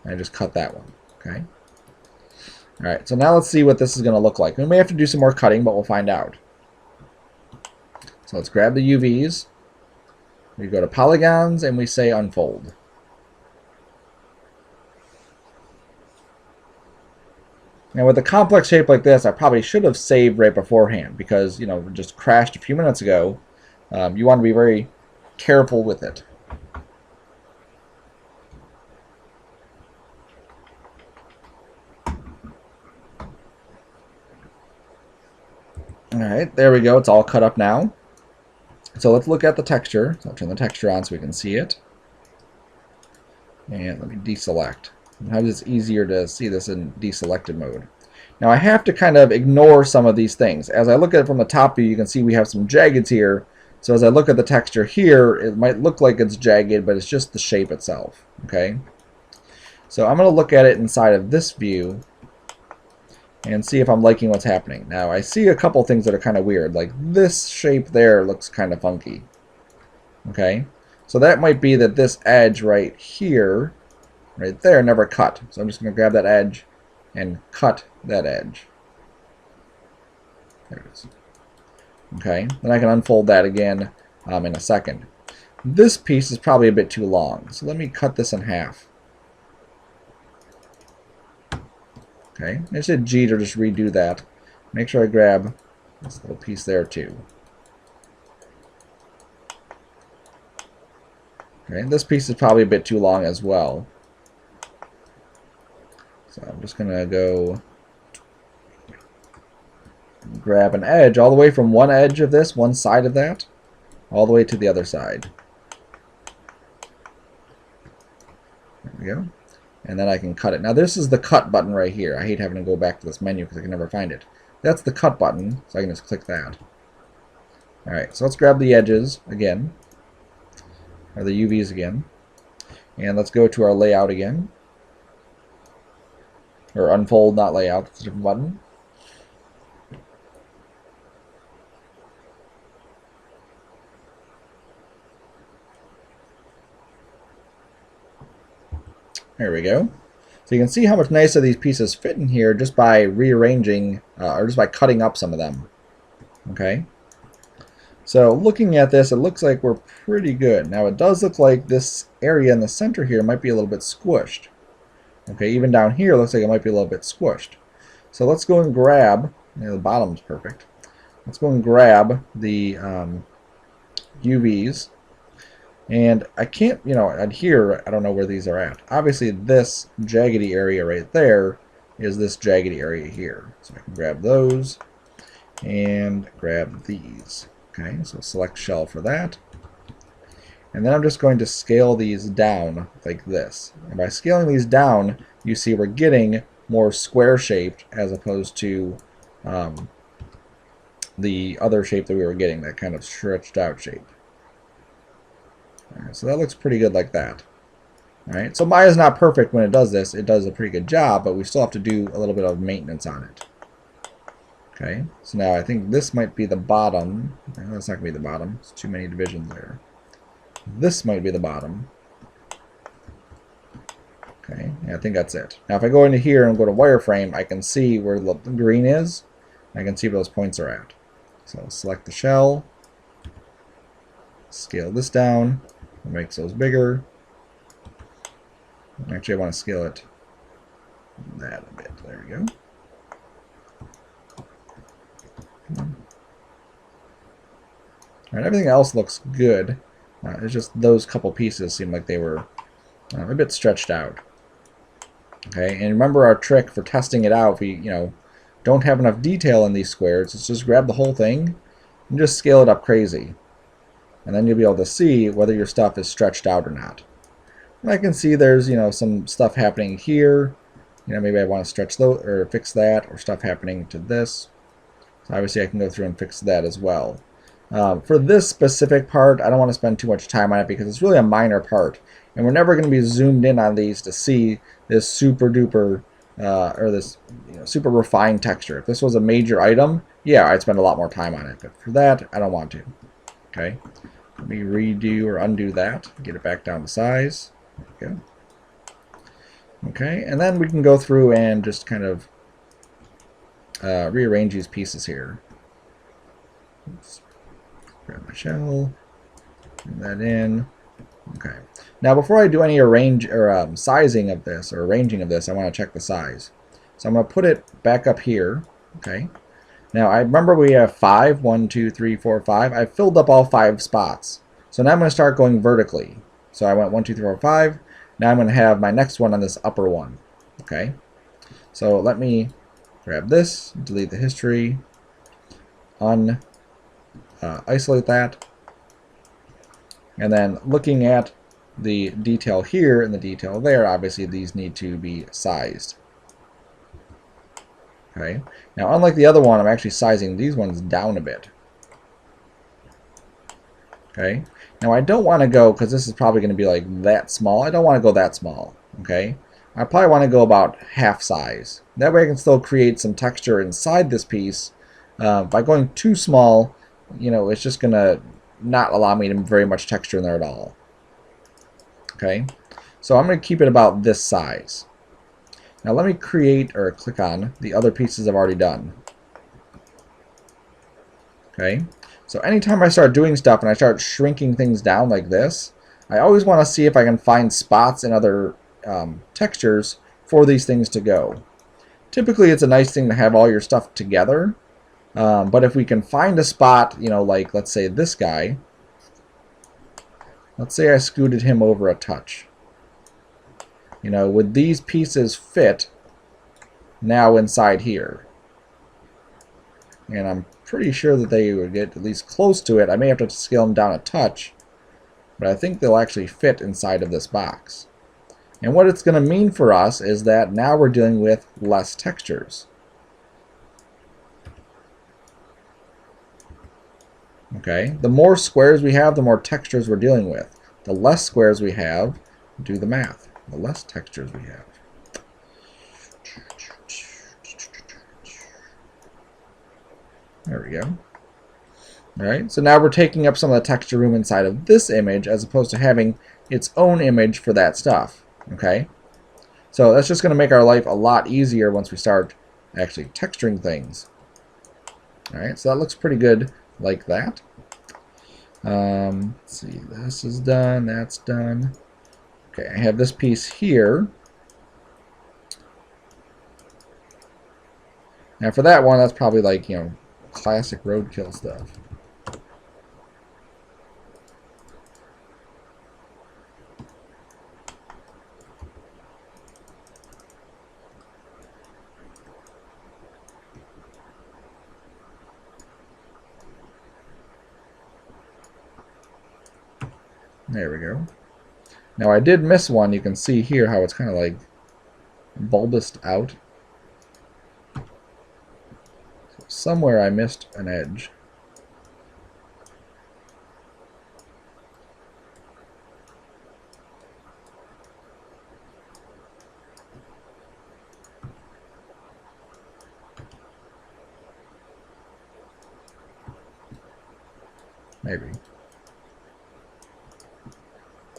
I just cut that one. Okay. Alright, so now let's see what this is going to look like. We may have to do some more cutting, but we'll find out. So let's grab the UVs. We go to Polygons and we say Unfold. Now with a complex shape like this, I probably should have saved right beforehand because, it just crashed a few minutes ago. You want to be very careful with it. Alright, there we go. It's all cut up now. So let's look at the texture. So I'll turn the texture on so we can see it. And let me deselect. Sometimes it's easier to see this in deselected mode. Now I have to kind of ignore some of these things. As I look at it from the top view, you can see we have some jaggeds here. So as I look at the texture here, it might look like it's jagged, but it's just the shape itself. Okay. So I'm going to look at it inside of this view and see if I'm liking what's happening. Now I see a couple things that are kind of weird. Like this shape there looks kind of funky. Okay. So that might be that this edge right here, right there, never cut. So I'm just going to grab that edge and cut that edge. There it is. Okay, then I can unfold that again in a second. This piece is probably a bit too long, so let me cut this in half. Okay, I just hit G to just redo that. Make sure I grab this little piece there too. Okay, this piece is probably a bit too long as well. So I'm just going to go grab an edge all the way from one edge of this, one side of that, all the way to the other side. There we go. And then I can cut it. Now this is the cut button right here. I hate having to go back to this menu because I can never find it. That's the cut button, so I can just click that. Alright, so let's grab the edges again, or the UVs again, and let's go to our layout again. Or unfold, not layout, it's a different button. There we go. So you can see how much nicer these pieces fit in here just by rearranging, or just by cutting up some of them. Okay. So looking at this, it looks like we're pretty good. Now it does look like this area in the center here might be a little bit squished. Okay, even down here it looks like it might be a little bit squished. So let's go and grab, the bottom's perfect. Let's go and grab the UVs. And I can't, and here, I don't know where these are at. Obviously, this jaggedy area right there is this jaggedy area here. So I can grab those and grab these. Okay, so select shell for that. And then I'm just going to scale these down like this. And by scaling these down, you see we're getting more square-shaped as opposed to the other shape that we were getting, that kind of stretched out shape. Alright, so that looks pretty good like that. Alright, so Maya's not perfect when it does this. It does a pretty good job, but we still have to do a little bit of maintenance on it. Okay, so now I think this might be the bottom. No, that's not going to be the bottom. It's too many divisions there. This might be the bottom. Okay, yeah, I think that's it. Now if I go into here and go to wireframe, I can see where the green is. I can see where those points are at. So select the shell, scale this down, it makes those bigger. Actually, I want to scale it that a bit. There we go. Alright, everything else looks good. It's just those couple pieces seem like they were a bit stretched out. Okay, and remember our trick for testing it out. If we, don't have enough detail in these squares, let's just grab the whole thing and just scale it up crazy. And then you'll be able to see whether your stuff is stretched out or not. And I can see there's, some stuff happening here. Maybe I want to stretch those or fix that, or stuff happening to this. So obviously I can go through and fix that as well. For this specific part, I don't want to spend too much time on it because it's really a minor part. And we're never going to be zoomed in on these to see this super duper or this super refined texture. If this was a major item, yeah, I'd spend a lot more time on it. But for that, I don't want to. Okay, let me redo or undo that. Get it back down to size. There we go. Okay, and then we can go through and just kind of rearrange these pieces here. Oops. Grab my shell, bring that in. Okay. Now, before I do any sizing of this or arranging of this, I want to check the size. So I'm going to put it back up here. Okay. Now, I remember we have 5. 1, 2, 3, 4, 5. I filled up all 5 spots. So now I'm going to start going vertically. So I went 1, 2, 3, 4, 5. Now I'm going to have my next one on this upper one. Okay. So let me grab this, delete the history, isolate that, and then looking at the detail here and the detail there, obviously these need to be sized. Okay. Now, unlike the other one, I'm actually sizing these ones down a bit. Okay. Now, I don't want to go, because this is probably going to be like that small. I don't want to go that small. Okay. I probably want to go about half size. That way I can still create some texture inside this piece. By going too small, it's just going to not allow me to very much texture in there at all. Okay, so I'm going to keep it about this size. Now let me create or click on the other pieces I've already done. Okay, so anytime I start doing stuff and I start shrinking things down like this, I always want to see if I can find spots in other textures for these things to go. Typically it's a nice thing to have all your stuff together, but if we can find a spot, like let's say this guy, let's say I scooted him over a touch. Would these pieces fit now inside here? And I'm pretty sure that they would get at least close to it. I may have to scale them down a touch, but I think they'll actually fit inside of this box. And what it's going to mean for us is that now we're dealing with less textures. Okay, the more squares we have, the more textures we're dealing with. The less squares we have, do the math. The less textures we have. There we go. Alright, so now we're taking up some of the texture room inside of this image as opposed to having its own image for that stuff. Okay, so that's just going to make our life a lot easier once we start actually texturing things. Alright, so that looks pretty good like that. Let's see, this is done, that's done. Okay, I have this piece here. Now for that one, that's probably like, classic roadkill stuff. There we go. Now I did miss one. You can see here how it's kind of like bulbous out. So somewhere I missed an edge. Maybe.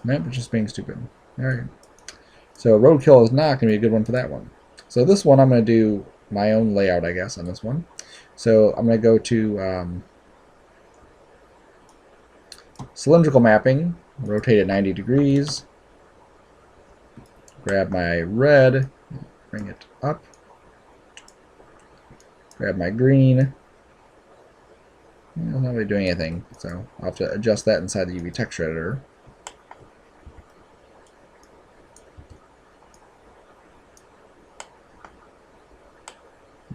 Nope, it's just being stupid. Alright. So roadkill is not going to be a good one for that one. So this one I'm going to do my own layout, I guess, on this one. So I'm going to go to Cylindrical Mapping, rotate it 90 degrees, grab my red, bring it up, grab my green. I'm not really doing anything, so I'll have to adjust that inside the UV texture editor.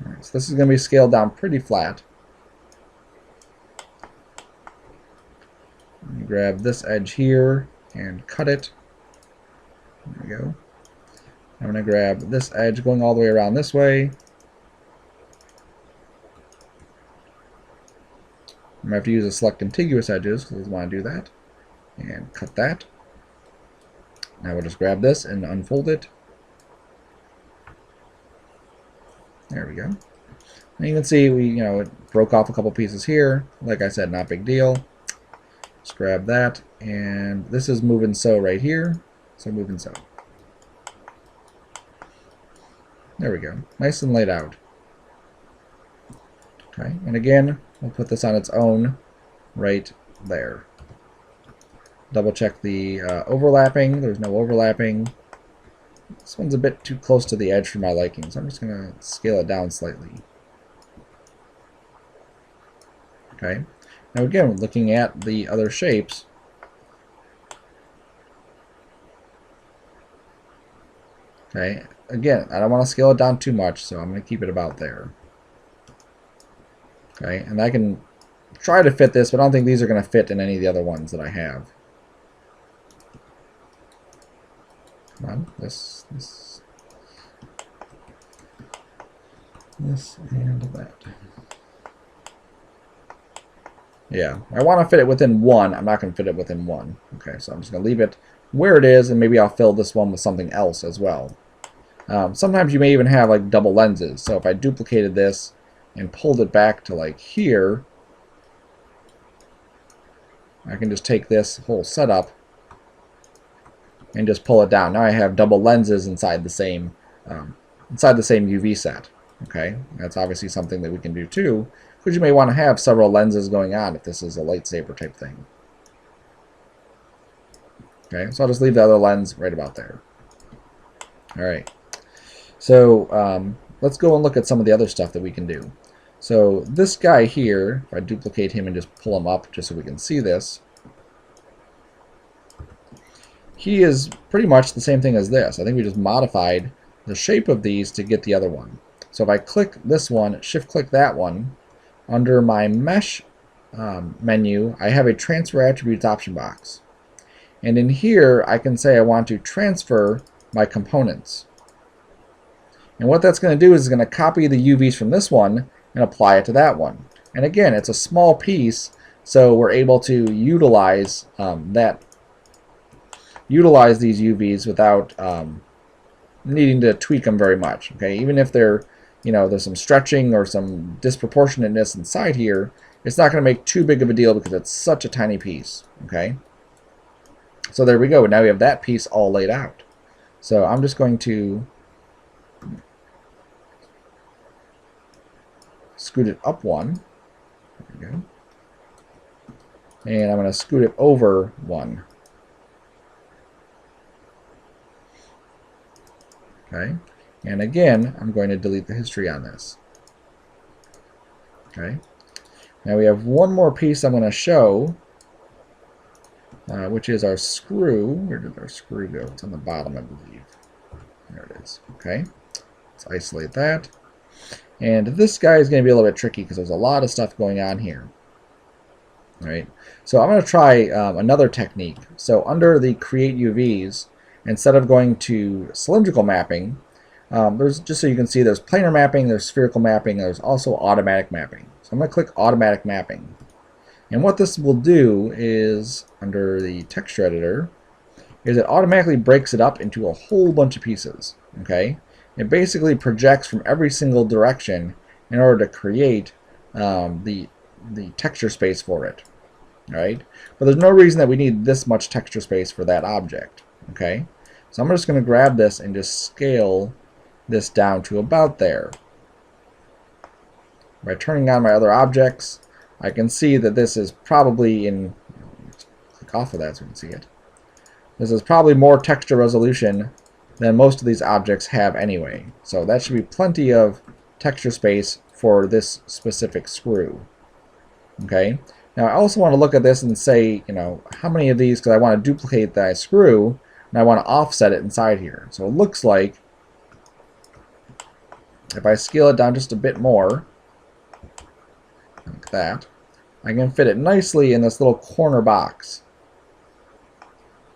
Alright, so this is going to be scaled down pretty flat. Grab this edge here and cut it. There we go. I'm going to grab this edge going all the way around this way. I'm going to have to use a select contiguous edges because I want to do that. And cut that. Now we'll just grab this and unfold it. There we go. And you can see it broke off a couple pieces here. Like I said, not a big deal. Just grab that, and this is moving so right here. So moving so. There we go. Nice and laid out. Okay, and again, we'll put this on its own right there. Double check the overlapping. There's no overlapping. This one's a bit too close to the edge for my liking, so I'm just going to scale it down slightly. Okay. Now again, looking at the other shapes, okay, again, I don't want to scale it down too much, so I'm going to keep it about there. Okay, and I can try to fit this, but I don't think these are going to fit in any of the other ones that I have. Come on, this and that. Yeah, I want to fit it within one. I'm not going to fit it within one. Okay, so I'm just going to leave it where it is, and maybe I'll fill this one with something else as well. Sometimes you may even have like double lenses. So if I duplicated this and pulled it back to like here, I can just take this whole setup and just pull it down. Now I have double lenses inside the same UV set. Okay, that's obviously something that we can do too, because you may want to have several lenses going on if this is a lightsaber type thing. Okay, so I'll just leave the other lens right about there. All right, so let's go and look at some of the other stuff that we can do. So this guy here, if I duplicate him and just pull him up just so we can see this, he is pretty much the same thing as this. I think we just modified the shape of these to get the other one. So if I click this one, shift click that one, under my mesh menu, I have a transfer attributes option box. And in here, I can say I want to transfer my components. And what that's going to do is it's going to copy the UVs from this one and apply it to that one. And again, it's a small piece, so we're able to utilize these UVs without needing to tweak them very much. Okay, even if they're there's some stretching or some disproportionateness inside here, it's not going to make too big of a deal because it's such a tiny piece. Okay, so there we go. Now we have that piece all laid out. So I'm just going to scoot it up one. There we go. And I'm going to scoot it over one. Okay. And again, I'm going to delete the history on this. Okay. Now we have one more piece I'm going to show, which is our screw. Where did our screw go? It's on the bottom, I believe. There it is. Okay. Let's isolate that. And this guy is going to be a little bit tricky because there's a lot of stuff going on here. right? So I'm going to try another technique. So under the Create UVs, instead of going to Cylindrical Mapping, there's, just so you can see, there's Planar Mapping, there's Spherical Mapping, there's also Automatic Mapping. So I'm going to click Automatic Mapping. And what this will do is, under the Texture Editor, is it automatically breaks it up into a whole bunch of pieces. Okay? It basically projects from every single direction in order to create the texture space for it. Right? But there's no reason that we need this much texture space for that object. Okay? So I'm just going to grab this and just scale this down to about there. By turning on my other objects, I can see that this is probably in, click off of that so you can see it. This is probably more texture resolution than most of these objects have anyway. So that should be plenty of texture space for this specific screw. Okay. Now I also want to look at this and say, you know, how many of these, because I want to duplicate that screw and I want to offset it inside here. So it looks like if I scale it down just a bit more, like that, I can fit it nicely in this little corner box.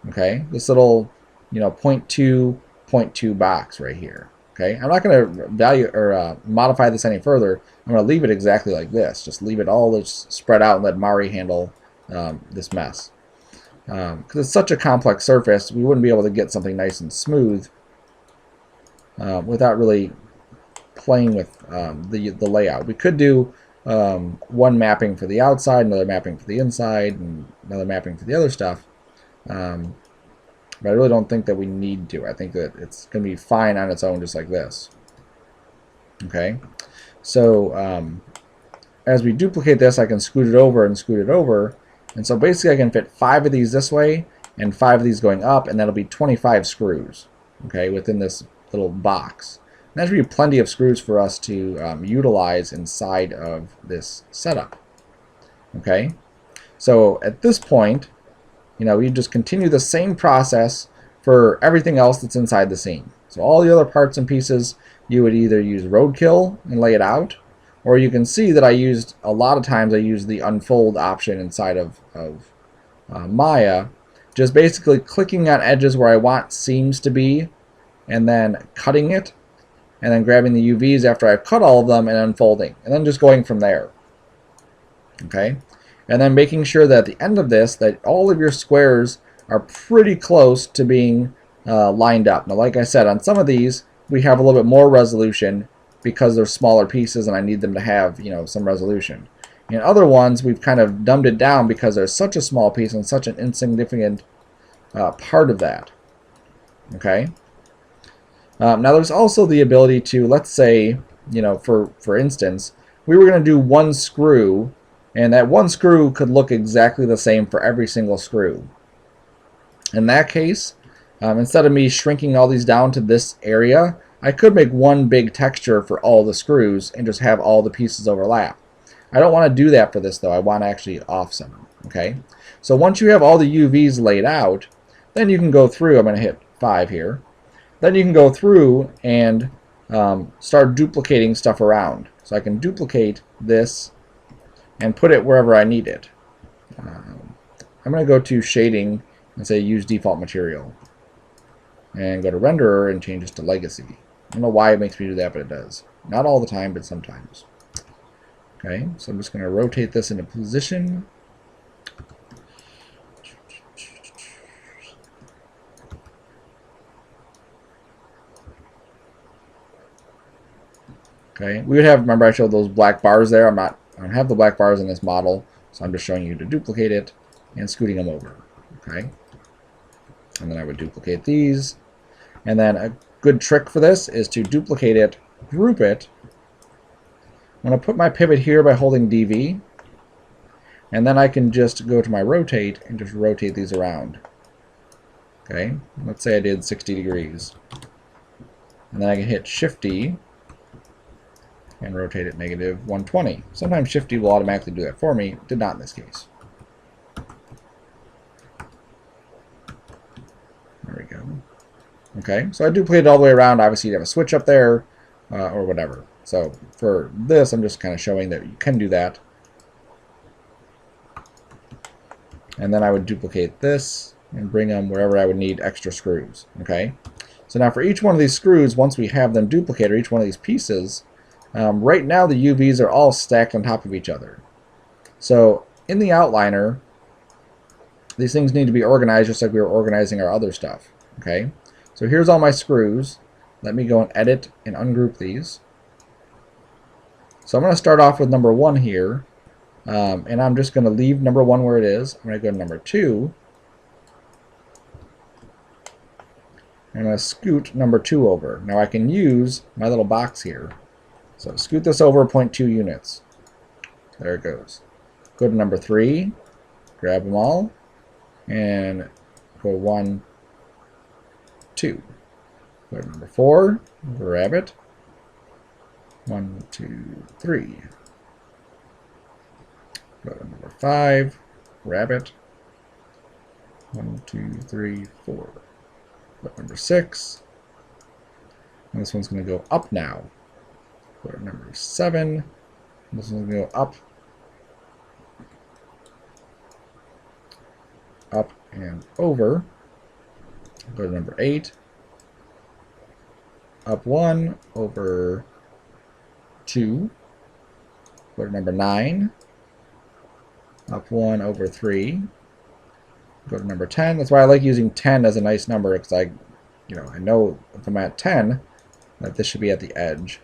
Okay, this little, you know, 0.2 box right here. Okay, I'm not going to value or modify this any further. I'm going to leave it exactly like this. Just leave it all spread out and let Mari handle this mess. Because it's such a complex surface, we wouldn't be able to get something nice and smooth without really playing with the layout. We could do one mapping for the outside, another mapping for the inside, and another mapping for the other stuff. But I really don't think that we need to. I think that it's going to be fine on its own just like this. Okay, so as we duplicate this, I can scoot it over and scoot it over. And so basically I can fit 5 of these this way and 5 of these going up, and that'll be 25 screws, okay, within this little box. And that should be plenty of screws for us to utilize inside of this setup. Okay, so at this point, you know, we just continue the same process for everything else that's inside the scene. So all the other parts and pieces, you would either use roadkill and lay it out, or you can see that I used, a lot of times I use the unfold option inside of Maya, just basically clicking on edges where I want seams to be, and then cutting it, and then grabbing the UVs after I've cut all of them and unfolding, and then just going from there. Okay, and then making sure that at the end of this, that all of your squares are pretty close to being lined up. Now, like I said, on some of these, we have a little bit more resolution because they're smaller pieces and I need them to have, you know, some resolution. In other ones, we've kind of dumbed it down because there's such a small piece and such an insignificant part of that. Okay. Now, there's also the ability to, let's say, you know, for instance, we were going to do one screw, and that one screw could look exactly the same for every single screw. In that case, instead of me shrinking all these down to this area, I could make one big texture for all the screws and just have all the pieces overlap. I don't want to do that for this though. I want to actually offset them. Okay, so once you have all the UVs laid out, then you can go through. I'm going to hit 5 here. Then you can go through and start duplicating stuff around. So I can duplicate this and put it wherever I need it. I'm going to go to shading and say use default material, and go to renderer and change this to legacy. I don't know why it makes me do that, but it does. Not all the time, but sometimes. Okay, so I'm just going to rotate this into position. Okay, we would have, remember I showed those black bars there. I don't have the black bars in this model, so I'm just showing you to duplicate it and scooting them over. Okay, and then I would duplicate these, and then a good trick for this is to duplicate it, group it. I'm going to put my pivot here by holding DV, and then I can just go to my rotate and just rotate these around. Okay, let's say I did 60 degrees, and then I can hit Shift D and rotate it negative 120. Sometimes Shift D will automatically do that for me. It did not in this case. There we go. Okay, so I duplicated all the way around. Obviously, you have a switch up there or whatever. So for this, I'm just kind of showing that you can do that. And then I would duplicate this and bring them wherever I would need extra screws. Okay. So now for each one of these screws, once we have them duplicated, each one of these pieces, right now the UVs are all stacked on top of each other. So in the outliner, these things need to be organized just like we were organizing our other stuff. Okay. So here's all my screws. Let me go and edit and ungroup these. So I'm going to start off with number 1 here. And I'm just going to leave number 1 where it is. I'm going to go to number 2. I'm going to scoot number 2 over. Now I can use my little box here. So scoot this over 0.2 units. There it goes. Go to number 3. Grab them all. And go 1, 2. Go to number 4. Grab it. 1, 2, 3. Go to number 5. Grab it. 1, 2, 3, 4. Go to number 6. And this one's going to go up now. Go to number 7. This one's going to go up. Up and over. Go to number 8. Up 1 over 2. Go to number 9. Up 1 over 3. Go to number 10. That's why I like using 10 as a nice number, because I know if I'm at 10 that this should be at the edge.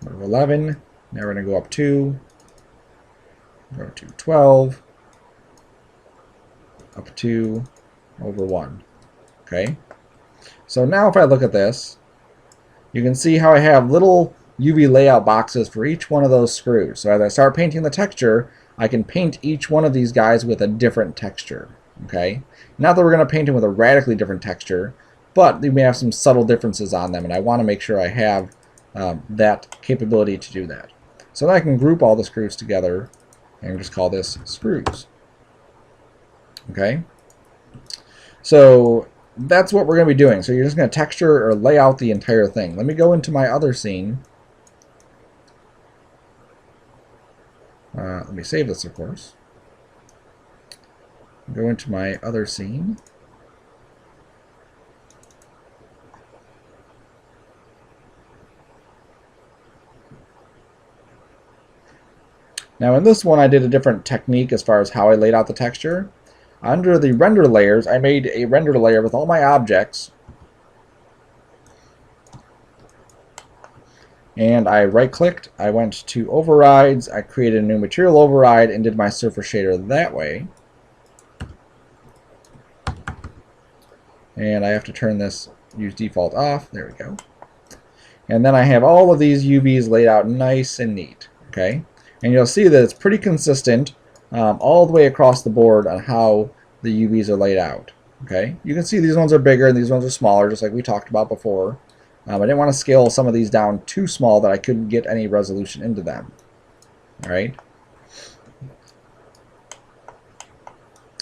Go to 11. Now we're going to go up 2. Go to 12. Up 2 over 1. Okay. So now if I look at this, you can see how I have little UV layout boxes for each one of those screws. So as I start painting the texture, I can paint each one of these guys with a different texture. Okay. Not that we're going to paint them with a radically different texture, but they may have some subtle differences on them, and I want to make sure I have that capability to do that. So then I can group all the screws together and just call this screws. Okay. So that's what we're going to be doing. So you're just going to texture or lay out the entire thing. Let me go into my other scene. Let me save this, of course. Go into my other scene. Now in this one I did a different technique as far as how I laid out the texture. Under the render layers, I made a render layer with all my objects. And I right-clicked, I went to overrides, I created a new material override and did my surface shader that way. And I have to turn this use default off. There we go. And then I have all of these UVs laid out nice and neat. Okay, and you'll see that it's pretty consistent all the way across the board on how the UVs are laid out. Okay, you can see these ones are bigger and these ones are smaller, just like we talked about before. I didn't want to scale some of these down too small that I couldn't get any resolution into them. All right.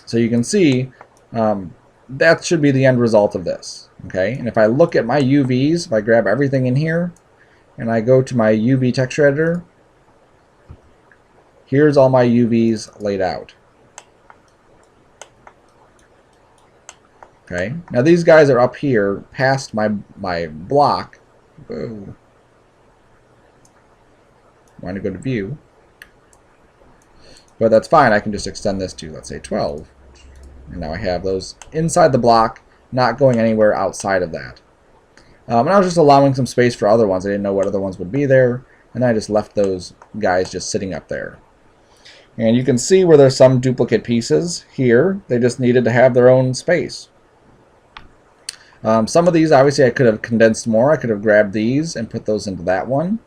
So you can see that should be the end result of this. Okay, and if I look at my UVs, if I grab everything in here and I go to my UV texture editor, here's all my UVs laid out. Okay, now these guys are up here past my block. Whoa. Want to go to view, but that's fine. I can just extend this to, let's say, 12, and now I have those inside the block, not going anywhere outside of that. And I was just allowing some space for other ones. I didn't know what other ones would be there, and I just left those guys just sitting up there. And you can see where there's some duplicate pieces here. They just needed to have their own space. Some of these, obviously, I could have condensed more. I could have grabbed these and put those into that one.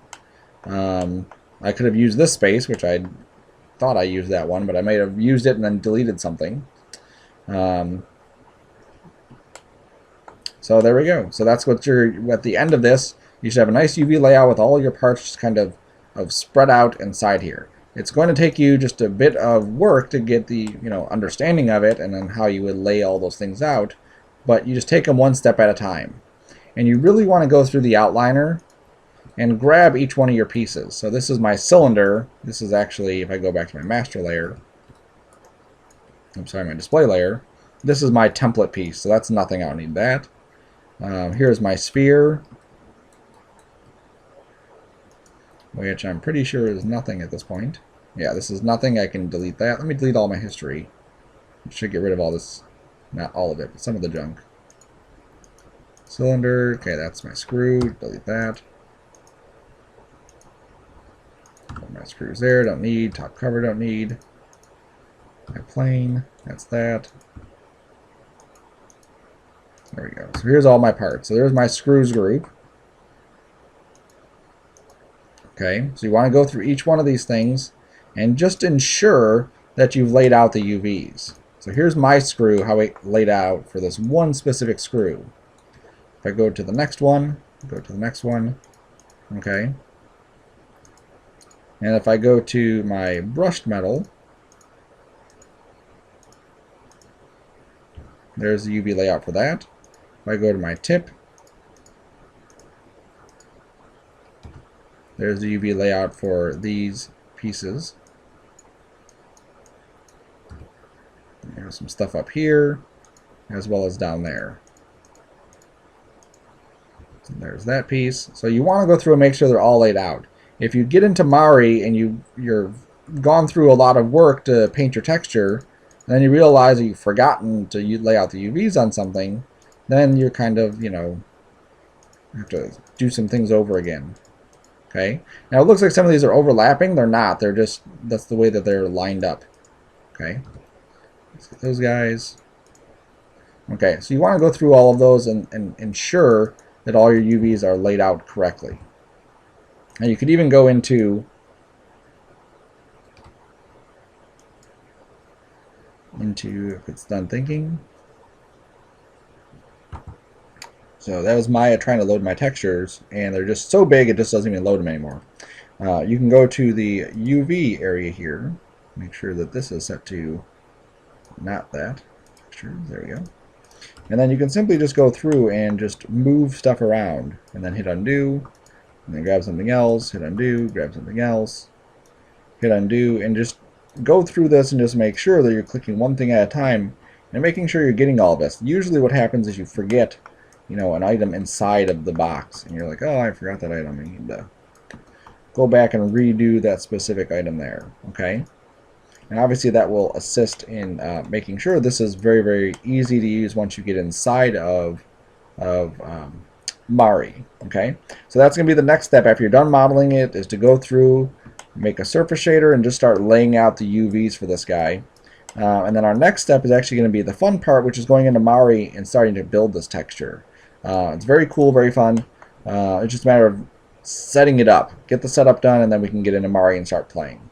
I could have used this space, which I thought I used that one, but I may have used it and then deleted something. So there we go. So that's what you're, at the end of this, you should have a nice UV layout with all your parts just kind of spread out inside here. It's going to take you just a bit of work to get the understanding of it and then how you would lay all those things out, but you just take them one step at a time. And you really want to go through the outliner and grab each one of your pieces. So this is my cylinder. This is actually, if I go back to my master layer, I'm sorry, my display layer. This is my template piece, so that's nothing. I don't need that. Here's my sphere, which I'm pretty sure is nothing at this point. Yeah, this is nothing. I can delete that. Let me delete all my history. I should get rid of all this, not all of it, but some of the junk. Cylinder, okay, that's my screw. Delete that. Put my screws there, don't need. Top cover, don't need. My plane, that's that. There we go. So here's all my parts. So there's my screws group. Okay, so you want to go through each one of these things and just ensure that you've laid out the UVs. So here's my screw, how it laid out for this one specific screw. If I go to the next one, go to the next one, okay. And if I go to my brushed metal, there's the UV layout for that. If I go to my tip, there's the UV layout for these pieces. There's some stuff up here, as well as down there. So there's that piece. So you want to go through and make sure they're all laid out. If you get into Mari and you're gone through a lot of work to paint your texture, and then you realize that you've forgotten to lay out the UVs on something, then you're kind of, you know, have to do some things over again. Okay. Now it looks like some of these are overlapping. They're not. They're just, that's the way that they're lined up. Okay. Let's get those guys. Okay. So you want to go through all of those and ensure that all your UVs are laid out correctly. And you could even go into if it's done thinking. So that was Maya trying to load my textures, and they're just so big it just doesn't even load them anymore. You can go to the UV area here. Make sure that this is set to not that texture. There we go. And then you can simply just go through and just move stuff around, and then hit undo, and then grab something else, hit undo, grab something else, hit undo, and just go through this and just make sure that you're clicking one thing at a time and making sure you're getting all of this. Usually what happens is you forget, you know, an item inside of the box, and you're like, oh, I forgot that item. I need to go back and redo that specific item there. Okay, and obviously that will assist in making sure this is very, very easy to use once you get inside of Mari. Okay, so that's going to be the next step after you're done modeling it, is to go through, make a surface shader, and just start laying out the UVs for this guy. And then our next step is actually going to be the fun part, which is going into Mari and starting to build this texture. It's very cool, very fun. It's just a matter of setting it up. Get the setup done, and then we can get into Mari and start playing.